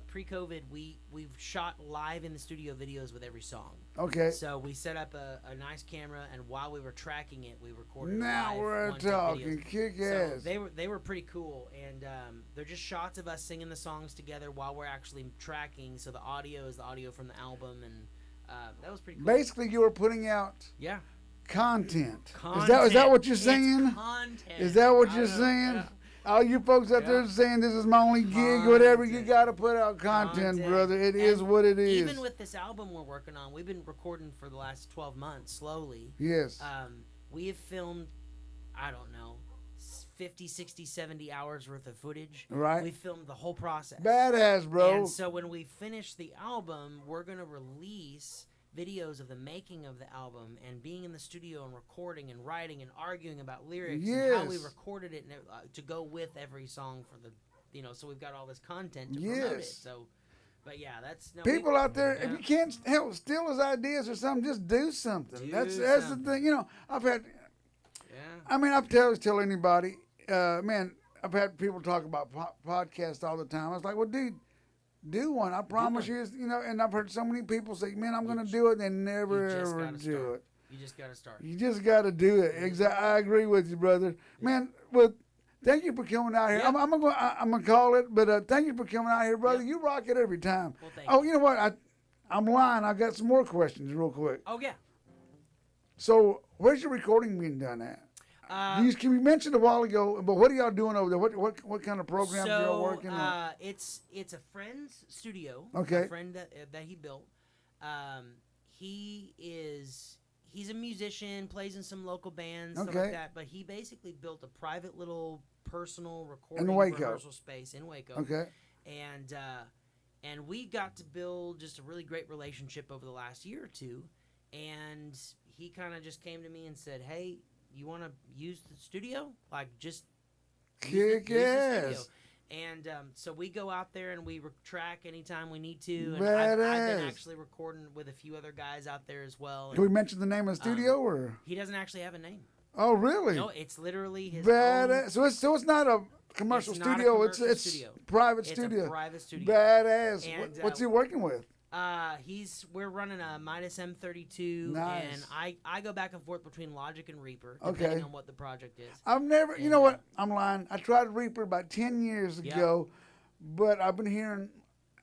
Speaker 1: pre-COVID, we've shot live in the studio videos with every song.
Speaker 2: Okay.
Speaker 1: So we set up a nice camera, and while we were tracking it, we recorded
Speaker 2: Now
Speaker 1: live
Speaker 2: we're
Speaker 1: one-take
Speaker 2: talking
Speaker 1: videos.
Speaker 2: kick
Speaker 1: So
Speaker 2: ass.
Speaker 1: they were pretty cool, and they're just shots of us singing the songs together while we're actually tracking. So the audio is the audio from the album, and that was pretty cool.
Speaker 2: Basically, you were putting out
Speaker 1: Yeah.
Speaker 2: content.
Speaker 1: Content.
Speaker 2: Is that what you're
Speaker 1: It's
Speaker 2: saying?
Speaker 1: content.
Speaker 2: Is that what
Speaker 1: I
Speaker 2: you're
Speaker 1: know,
Speaker 2: saying?
Speaker 1: yeah.
Speaker 2: All you folks out there
Speaker 1: Yeah.
Speaker 2: saying this is my only gig, whatever, you
Speaker 1: Content.
Speaker 2: got to put out content, brother. It is
Speaker 1: And
Speaker 2: what it is.
Speaker 1: Even with this album we're working on, we've been recording for the last 12 months slowly.
Speaker 2: Yes.
Speaker 1: We have filmed, I don't know, 50, 60, 70 hours worth of footage.
Speaker 2: Right.
Speaker 1: We filmed the whole process.
Speaker 2: Badass, bro.
Speaker 1: And so when we finish the album, we're going to release videos of the making of the album and being in the studio and recording and writing and arguing about lyrics and how we
Speaker 2: Yes.
Speaker 1: recorded it and to go with every song for the, so we've got all this content to promote it.
Speaker 2: Yes.
Speaker 1: So, but yeah, that's
Speaker 2: People out there, if
Speaker 1: yeah.
Speaker 2: you can't steal his ideas or something, just do something.
Speaker 1: Do
Speaker 2: That's
Speaker 1: something.
Speaker 2: the thing. I've had.
Speaker 1: Yeah.
Speaker 2: I mean, I tell anybody, man. I've had people talk about podcasts all the time. I was like, well, dude, do one. I promise you, And I've heard so many people say, man, I'm going to do it, and they never
Speaker 1: You just
Speaker 2: ever
Speaker 1: gotta
Speaker 2: do
Speaker 1: start.
Speaker 2: it.
Speaker 1: You just got to start.
Speaker 2: You just got to do it. Exactly. I agree with you, brother. Man, well, thank you for coming out here.
Speaker 1: Yeah.
Speaker 2: I'm gonna call it, but thank you for coming out here, brother.
Speaker 1: Yeah.
Speaker 2: You rock it every time.
Speaker 1: Well, thank
Speaker 2: Oh, you know what? I'm lying. I got some more questions, real quick.
Speaker 1: Oh, yeah.
Speaker 2: So, where's your recording being done at? You mentioned a while ago, but what are y'all doing over there? What kind of programs are y'all working on?
Speaker 1: It's a friend's studio.
Speaker 2: Okay.
Speaker 1: A friend that he built. He's a musician, plays in some local bands, stuff
Speaker 2: Okay.
Speaker 1: like that. But he basically built a private little personal recording
Speaker 2: Waco.
Speaker 1: rehearsal space in Waco.
Speaker 2: Okay.
Speaker 1: And we got to build just a really great relationship over the last year or two. And he kind of just came to me and said, "Hey, you want to use the studio? Like, just use
Speaker 2: Kick
Speaker 1: the
Speaker 2: ass.
Speaker 1: studio." And so we go out there and we track anytime we need to. And I've been
Speaker 2: Badass.
Speaker 1: actually recording with a few other guys out there as well.
Speaker 2: Can we mention the name of the studio or?
Speaker 1: He doesn't actually have a name.
Speaker 2: Oh, really?
Speaker 1: No, it's literally his
Speaker 2: Badass.
Speaker 1: own.
Speaker 2: So it's not a commercial
Speaker 1: It's not a
Speaker 2: studio.
Speaker 1: commercial
Speaker 2: it's
Speaker 1: studio.
Speaker 2: private
Speaker 1: It's
Speaker 2: studio.
Speaker 1: a private studio.
Speaker 2: Badass.
Speaker 1: And,
Speaker 2: What's he working with?
Speaker 1: We're running a Midas M32,
Speaker 2: Nice.
Speaker 1: and I go back and forth between Logic and Reaper,
Speaker 2: Okay.
Speaker 1: depending on what the project is.
Speaker 2: I've never. You
Speaker 1: And,
Speaker 2: know what? I'm lying. I tried Reaper about 10 years
Speaker 1: Yeah.
Speaker 2: ago, but I've been hearing,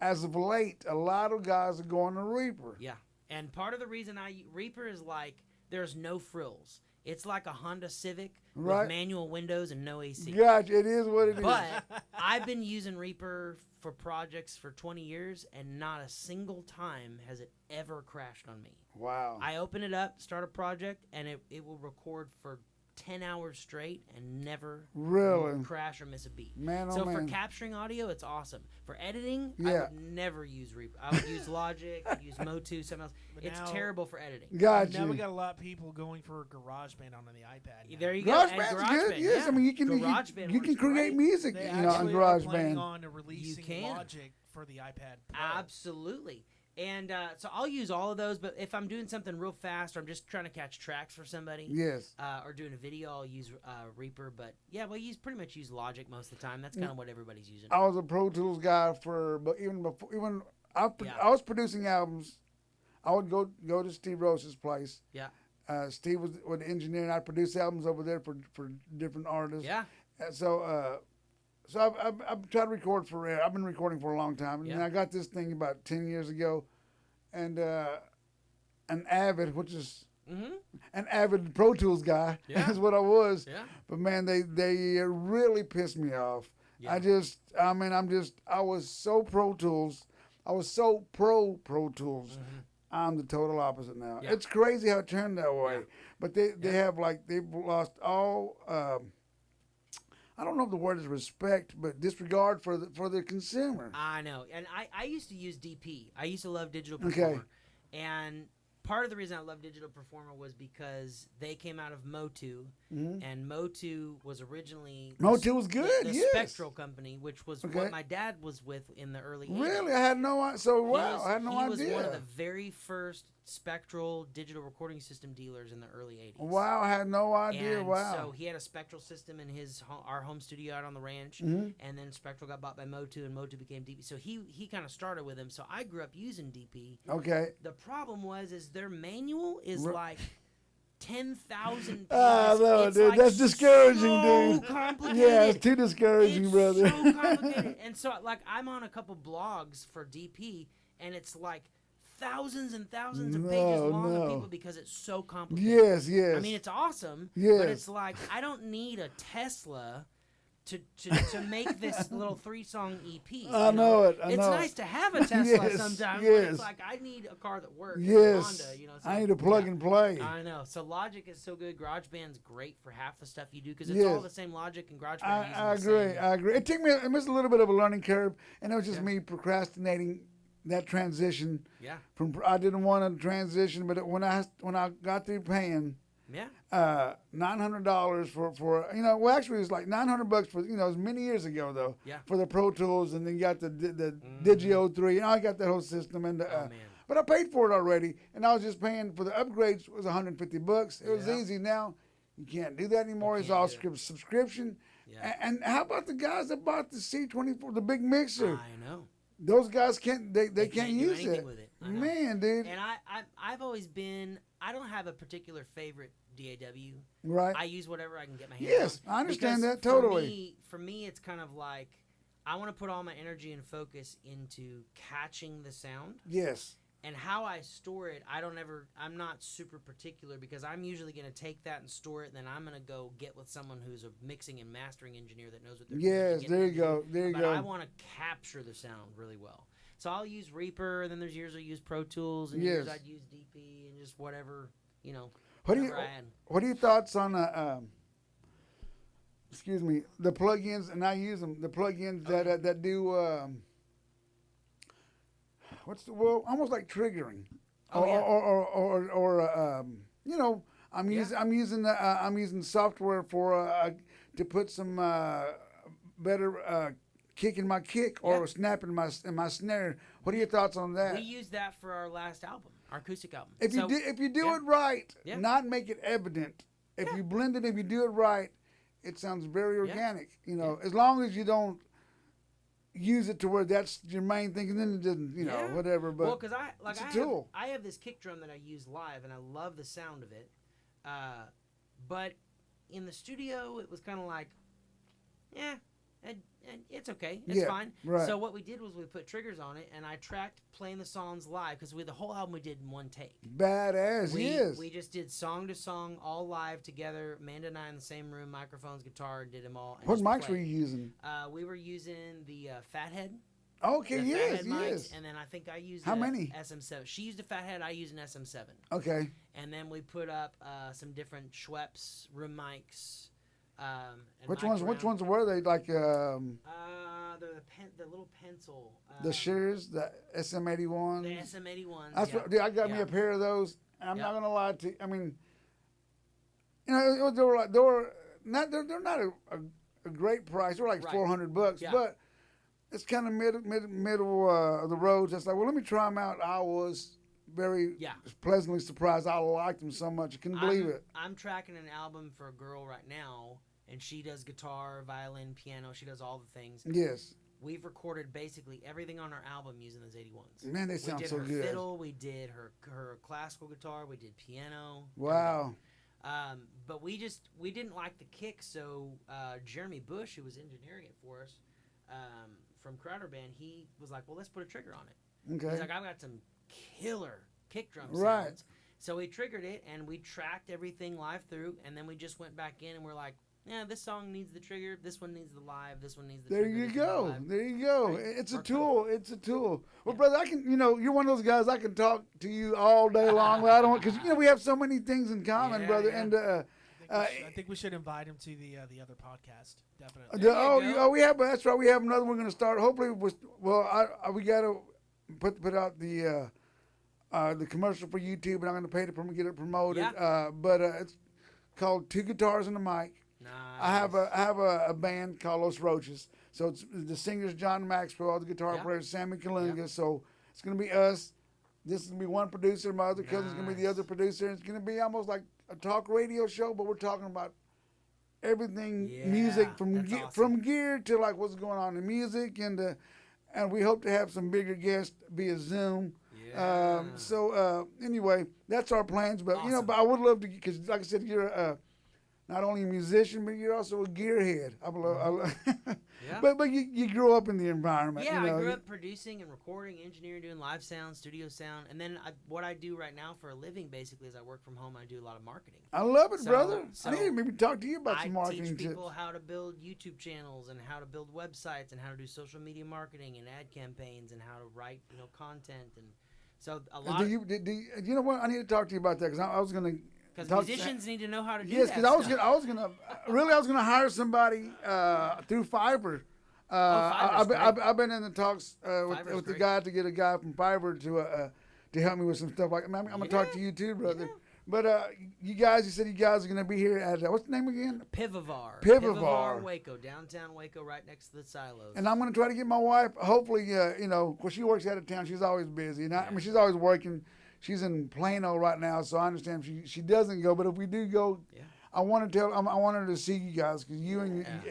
Speaker 2: as of late, a lot of guys are going to Reaper.
Speaker 1: Yeah, and part of the reason Reaper is like there's no frills. It's like a Honda Civic
Speaker 2: Right.
Speaker 1: with manual windows and no AC.
Speaker 2: Gotcha. It is what it is.
Speaker 1: But I've been using Reaper for projects for 20 years, and not a single time has it ever crashed on me.
Speaker 2: Wow.
Speaker 1: I open it up, start a project, and it will record for 10 hours straight and never
Speaker 2: Really?
Speaker 1: crash or miss a beat.
Speaker 2: Man, oh
Speaker 1: So for
Speaker 2: man.
Speaker 1: capturing audio, it's awesome. For editing, I
Speaker 2: Yeah.
Speaker 1: would never use Reaper. I would use Logic, I'd use Motu, something else.
Speaker 3: But
Speaker 1: It's
Speaker 3: now-
Speaker 1: terrible for editing.
Speaker 2: Gotcha.
Speaker 3: Now we got a lot of people going for GarageBand on the iPad. Now.
Speaker 1: There you go. And
Speaker 2: GarageBand's good.
Speaker 1: GarageBand,
Speaker 2: Yes,
Speaker 1: yeah.
Speaker 2: I mean you can
Speaker 1: GarageBand
Speaker 2: you can
Speaker 1: works
Speaker 2: create
Speaker 1: great.
Speaker 2: music,
Speaker 3: They
Speaker 2: on
Speaker 3: actually are planning
Speaker 2: GarageBand.
Speaker 3: on releasing
Speaker 1: can.
Speaker 3: Logic for the iPad Pro.
Speaker 1: Absolutely. And so I'll use all of those, but if I'm doing something real fast or I'm just trying to catch tracks for somebody,
Speaker 2: Yes.
Speaker 1: or doing a video, I'll use Reaper. But yeah, well, pretty much use Logic most of the time. That's kind of what everybody's using.
Speaker 2: I was a Pro Tools guy but even I was producing albums. I would go to Steve Rose's place.
Speaker 1: Yeah.
Speaker 2: Steve was the engineer, and I produced albums over there for different artists.
Speaker 1: Yeah.
Speaker 2: And so I've tried to record for. I've been recording for a long time, and then
Speaker 1: Yeah.
Speaker 2: I got this thing about 10 years ago, and an avid, which is
Speaker 1: Mm-hmm.
Speaker 2: an avid Pro Tools guy,
Speaker 1: Yeah.
Speaker 2: is what I was.
Speaker 1: Yeah.
Speaker 2: But man, they really pissed me off.
Speaker 1: Yeah.
Speaker 2: I was so Pro Tools. I was so pro Tools.
Speaker 1: Mm-hmm.
Speaker 2: I'm the total opposite now.
Speaker 1: Yeah.
Speaker 2: It's crazy how it turned that way.
Speaker 1: Yeah.
Speaker 2: But they've lost all. I don't know if the word is respect, but disregard for the consumer.
Speaker 1: I know. And I used to use DP. I used to love Digital
Speaker 2: Okay.
Speaker 1: Performer. And part of the reason I love Digital Performer was because they came out of Motu, and Motu was originally
Speaker 2: Motu was good,
Speaker 1: the
Speaker 2: yes.
Speaker 1: Spectral company, which was
Speaker 2: Okay.
Speaker 1: what my dad was with in the early 80s.
Speaker 2: Really? I had no idea. So, wow, I had no
Speaker 1: he was
Speaker 2: idea.
Speaker 1: one of the very first Spectral digital recording system dealers in the early 80s.
Speaker 2: Wow, I had no idea.
Speaker 1: And
Speaker 2: Wow.
Speaker 1: so he had a Spectral system in our home studio out on the ranch,
Speaker 2: Mm-hmm.
Speaker 1: and then Spectral got bought by Motu, and Motu became DP. So he kind of started with him. So I grew up using DP.
Speaker 2: Okay.
Speaker 1: The problem is their manual is like 10,000 pages.
Speaker 2: No,
Speaker 1: It's
Speaker 2: dude,
Speaker 1: like
Speaker 2: that's discouraging,
Speaker 1: so
Speaker 2: dude.
Speaker 1: complicated.
Speaker 2: Yeah, it's too discouraging,
Speaker 1: It's
Speaker 2: brother.
Speaker 1: so complicated. And so, like, I'm on a couple blogs for DP, and it's like thousands and thousands of pages long of people because it's so complicated.
Speaker 2: Yes, yes.
Speaker 1: I mean, it's awesome,
Speaker 2: Yes.
Speaker 1: but it's like I don't need a Tesla to make this little 3-song EP.
Speaker 2: I know it. I
Speaker 1: it's
Speaker 2: know
Speaker 1: nice
Speaker 2: it.
Speaker 1: to have a Tesla
Speaker 2: Yes,
Speaker 1: sometimes, but
Speaker 2: yes.
Speaker 1: it's like I need a car that works.
Speaker 2: Yes.
Speaker 1: Honda, you know. So,
Speaker 2: I need to plug
Speaker 1: yeah.
Speaker 2: and play.
Speaker 1: I know. So Logic is so good. GarageBand's great for half the stuff you do because it's all
Speaker 2: Yes.
Speaker 1: the same Logic and GarageBand.
Speaker 2: I agree. I agree. It took me. It was a little bit of a learning curve, and it was just
Speaker 1: Yeah.
Speaker 2: me procrastinating that transition.
Speaker 1: Yeah.
Speaker 2: From I didn't want to transition, but when I got through paying
Speaker 1: Yeah.
Speaker 2: $900 for well actually it was like $900 for it was many years ago though.
Speaker 1: Yeah.
Speaker 2: For the Pro Tools, and then you got the Digio 3, and I got that whole system, and
Speaker 1: man.
Speaker 2: but I paid for it already, and I was just paying for the upgrades. It was $150. It was
Speaker 1: Yeah.
Speaker 2: easy. Now you can't do that anymore. It's
Speaker 1: can't
Speaker 2: all
Speaker 1: do it.
Speaker 2: subscription.
Speaker 1: Yeah.
Speaker 2: And how about the guys that bought the C24, the big mixer?
Speaker 1: I know.
Speaker 2: Those guys can't. They
Speaker 1: They
Speaker 2: can't
Speaker 1: can't do
Speaker 2: use
Speaker 1: anything
Speaker 2: it.
Speaker 1: with it. I know.
Speaker 2: Man, dude.
Speaker 1: And I've always been. I don't have a particular favorite DAW.
Speaker 2: Right.
Speaker 1: I use whatever I can get my hands
Speaker 2: Yes,
Speaker 1: on.
Speaker 2: I understand
Speaker 1: Because
Speaker 2: that totally.
Speaker 1: For me, it's kind of like I want to put all my energy and focus into catching the sound.
Speaker 2: Yes.
Speaker 1: And how I store it, I'm not super particular because I'm usually going to take that and store it, and then I'm going to go get with someone who's a mixing and mastering engineer that knows what they're doing.
Speaker 2: Yes.
Speaker 1: to get
Speaker 2: There
Speaker 1: it
Speaker 2: you go. There you
Speaker 1: but
Speaker 2: go.
Speaker 1: I want to capture the sound really well. So I'll use Reaper, and then there's years I use Pro Tools, and years
Speaker 2: Yes.
Speaker 1: I'd use DP, and just whatever,
Speaker 2: What
Speaker 1: whatever I had.
Speaker 2: are your thoughts on excuse me, the plugins? And I use them. The plugins that do almost like triggering,
Speaker 1: Oh, yeah.
Speaker 2: I'm using software for to put some better kick in my kick or
Speaker 1: Yeah.
Speaker 2: snap in my snare. What are your thoughts on that?
Speaker 1: We used that for our last album, our acoustic album.
Speaker 2: If
Speaker 1: So-
Speaker 2: you do
Speaker 1: yeah.
Speaker 2: it right,
Speaker 1: Yeah.
Speaker 2: not make it evident. If you blend it, if you do it right, it sounds very organic. As long as you don't use it to where that's your main thing, and then it doesn't,
Speaker 1: Yeah.
Speaker 2: whatever. But
Speaker 1: well, because
Speaker 2: it's a tool.
Speaker 1: I have this kick drum that I use live, and I love the sound of it. But in the studio, it was kind of like, and it's okay, it's
Speaker 2: Yeah,
Speaker 1: fine.
Speaker 2: right.
Speaker 1: So what we did was we put triggers on it, and I tracked playing the songs live because the whole album we did in one take.
Speaker 2: Badass, yes.
Speaker 1: We just did song to song, all live together. Amanda and I in the same room, microphones, guitar, did them all. And
Speaker 2: What
Speaker 1: just
Speaker 2: mics were
Speaker 1: played.
Speaker 2: you using?
Speaker 1: We were using the Fathead.
Speaker 2: Okay,
Speaker 1: The
Speaker 2: yes,
Speaker 1: Fathead mics,
Speaker 2: yes.
Speaker 1: and then I think I used
Speaker 2: How
Speaker 1: a
Speaker 2: many?
Speaker 1: SM7. She used a Fathead, I used an SM7.
Speaker 2: Okay.
Speaker 1: And then we put up some different Schweppes room mics. And
Speaker 2: Which
Speaker 1: mic
Speaker 2: ones?
Speaker 1: around.
Speaker 2: Which ones were they? Like
Speaker 1: They're the little pencil.
Speaker 2: the Shears, the SM81s.
Speaker 1: The SM81s.
Speaker 2: That's
Speaker 1: yeah.
Speaker 2: what, dude, I got me
Speaker 1: Yeah.
Speaker 2: a pair of those. And I'm
Speaker 1: Yeah.
Speaker 2: not gonna lie to you. I mean, they're not a great price. They're like
Speaker 1: Right.
Speaker 2: $400,
Speaker 1: Yeah.
Speaker 2: but it's kind of middle of the road. Just like, well, let me try them out. I was very
Speaker 1: Yeah.
Speaker 2: pleasantly surprised. I liked them so much. I couldn't believe it.
Speaker 1: I'm tracking an album for a girl right now, and she does guitar, violin, piano. She does all the things.
Speaker 2: Yes.
Speaker 1: We've recorded basically everything on our album using those 81s.
Speaker 2: Man, they
Speaker 1: We
Speaker 2: sound
Speaker 1: did
Speaker 2: so
Speaker 1: her
Speaker 2: good.
Speaker 1: fiddle, we did her classical guitar, we did piano.
Speaker 2: Wow.
Speaker 1: But we didn't like the kick, so Jeremy Bush, who was engineering it for us from Crowder Band, he was like, well, let's put a trigger on it.
Speaker 2: Okay.
Speaker 1: He's like, I've got some killer kick drum sounds.
Speaker 2: Right.
Speaker 1: So we triggered it, and we tracked everything live through, and then we just went back in, and we're like, yeah, this song needs the trigger, this one needs the live, this one needs the
Speaker 2: There
Speaker 1: trigger.
Speaker 2: you
Speaker 1: this one's the
Speaker 2: go.
Speaker 1: live.
Speaker 2: There you go.
Speaker 1: Right.
Speaker 2: It's a
Speaker 1: Works
Speaker 2: tool. It's a tool. Well,
Speaker 1: Yeah.
Speaker 2: brother, I can, you're one of those guys I can talk to you all day long. But I don't, because we have so many things in common,
Speaker 1: Yeah,
Speaker 2: brother.
Speaker 1: yeah.
Speaker 2: And
Speaker 3: I think we should invite him to the other podcast. Definitely.
Speaker 1: There you go.
Speaker 2: we have. That's right. We have another. We're going to start. Hopefully, we got to put out the commercial for YouTube, and I'm going to pay to get it promoted.
Speaker 1: Yeah.
Speaker 2: But it's called Two Guitars and a Mic.
Speaker 1: Nice.
Speaker 2: I have a band called Los Roaches. So it's the singer's John Maxwell, the guitar
Speaker 1: Yeah.
Speaker 2: player Sammy Kalunga.
Speaker 1: Yeah.
Speaker 2: So it's gonna be us. This is gonna be one producer. My other cousin's gonna be the
Speaker 1: Nice.
Speaker 2: other producer. It's gonna be almost like a talk radio show, but we're talking about everything
Speaker 1: Yeah,
Speaker 2: music from
Speaker 1: that's awesome.
Speaker 2: from gear to like what's going on in music, and we hope to have some bigger guests via Zoom.
Speaker 1: Yeah.
Speaker 2: Anyway, that's our plans. But you know,
Speaker 1: Awesome.
Speaker 2: but I would love to, because like I said, you're not only a musician, but you're also a gearhead.
Speaker 1: Yeah.
Speaker 2: But you grew up in the environment.
Speaker 1: Yeah,
Speaker 2: you know.
Speaker 1: I grew up producing and recording, engineering, doing live sound, studio sound, and then what I do right now for a living basically is I work from home and I do a lot of marketing.
Speaker 2: I love it,
Speaker 1: So-
Speaker 2: brother.
Speaker 1: so
Speaker 2: I need to maybe talk to you about
Speaker 1: I
Speaker 2: some marketing
Speaker 1: teach
Speaker 2: tips.
Speaker 1: people how to build YouTube channels and how to build websites and how to do social media marketing and ad campaigns and how to write content, and so a lot.
Speaker 2: Do you know what? I need to talk to you about that, because I was gonna.
Speaker 1: Because
Speaker 2: talk-
Speaker 1: musicians need to know how to do
Speaker 2: Yes,
Speaker 1: that.
Speaker 2: because I was
Speaker 1: stuff.
Speaker 2: gonna hire somebody through Fiverr.
Speaker 1: Fiverr's
Speaker 2: I've been in the talks
Speaker 1: Fiverr's
Speaker 2: with the
Speaker 1: great.
Speaker 2: guy to get a guy from Fiverr to help me with some stuff like. I'm gonna talk to you too, brother.
Speaker 1: Yeah.
Speaker 2: But you said you guys are gonna be here at what's the name again?
Speaker 1: Pivovar.
Speaker 2: Pivovar.
Speaker 1: Waco, downtown Waco, right next to the silos.
Speaker 2: And I'm gonna try to get my wife. Hopefully, of course she works out of town. She's always busy, and I mean she's always working. She's in Plano right now, so I understand if she doesn't go. But if we do go,
Speaker 1: Yeah.
Speaker 2: I want her to see you guys, because you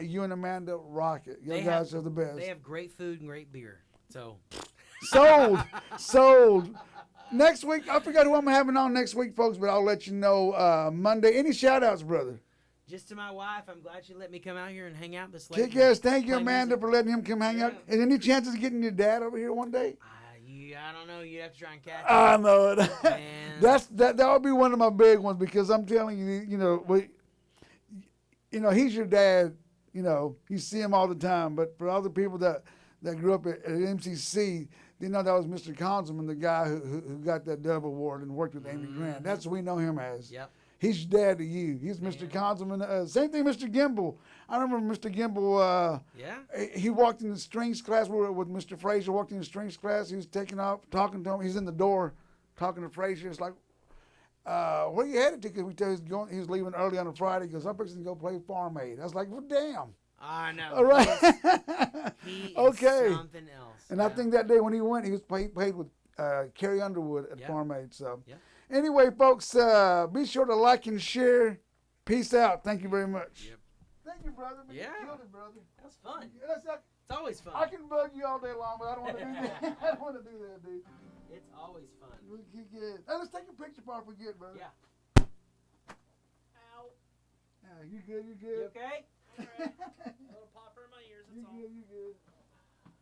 Speaker 1: Yeah.
Speaker 2: and Amanda rock it. You
Speaker 1: They
Speaker 2: guys
Speaker 1: have-
Speaker 2: are the best.
Speaker 1: They have great food and great beer. So
Speaker 2: Sold. Next week, I forgot who I'm having on next week, folks, but I'll let you know Monday. Any shout outs, brother?
Speaker 1: just to my wife, I'm glad she let me come out here and hang out this late.
Speaker 2: Kick ass. Thank you,
Speaker 1: play
Speaker 2: Amanda,
Speaker 1: music.
Speaker 2: for letting him come hang out.
Speaker 1: Yeah.
Speaker 2: And any chances of getting your dad over here one day?
Speaker 1: I don't know. You'd have to try and catch
Speaker 2: I know it.
Speaker 1: Man.
Speaker 2: that would be one of my big ones, because I'm telling you, he's your dad. You see him all the time. But for other people that grew up at MCC, they know that was Mr. Conzelman, the guy who got that Dove Award and worked with Amy Grant. That's what we know him as.
Speaker 1: Yep.
Speaker 2: He's your dad to you. He's Mr. Conzelman. Same thing, Mr. Gimbel. I remember Mr. Gimbel.
Speaker 1: Yeah.
Speaker 2: He walked in the strings class with Mr. Frazier. Walked in the strings class. He was taking off, talking to him. He's in the door, talking to Frazier. It's like, where you headed to? Because we tell he was leaving early on a Friday. He goes, I'm fixing to go play Farm Aid. I was like, well, damn.
Speaker 1: I know.
Speaker 2: All right.
Speaker 1: He is
Speaker 2: Okay.
Speaker 1: something else.
Speaker 2: And I
Speaker 1: Yeah.
Speaker 2: think that day when he went, he was paid with Carrie Underwood at
Speaker 1: Yeah.
Speaker 2: Farm Aid. So,
Speaker 1: Yeah.
Speaker 2: anyway, folks, be sure to like and share. Peace out. Thank you very much.
Speaker 1: Yep.
Speaker 2: Thank you, brother. Man, you
Speaker 1: Yeah.
Speaker 2: killed it, brother.
Speaker 1: That's fun.
Speaker 2: It's
Speaker 1: always fun.
Speaker 2: I can bug you all day long, but I don't want to do that. I don't want to do that, dude.
Speaker 1: It's always fun.
Speaker 2: Hey, let's take a picture before I forget, brother.
Speaker 1: Yeah. Ow.
Speaker 2: You good? You good?
Speaker 1: You okay?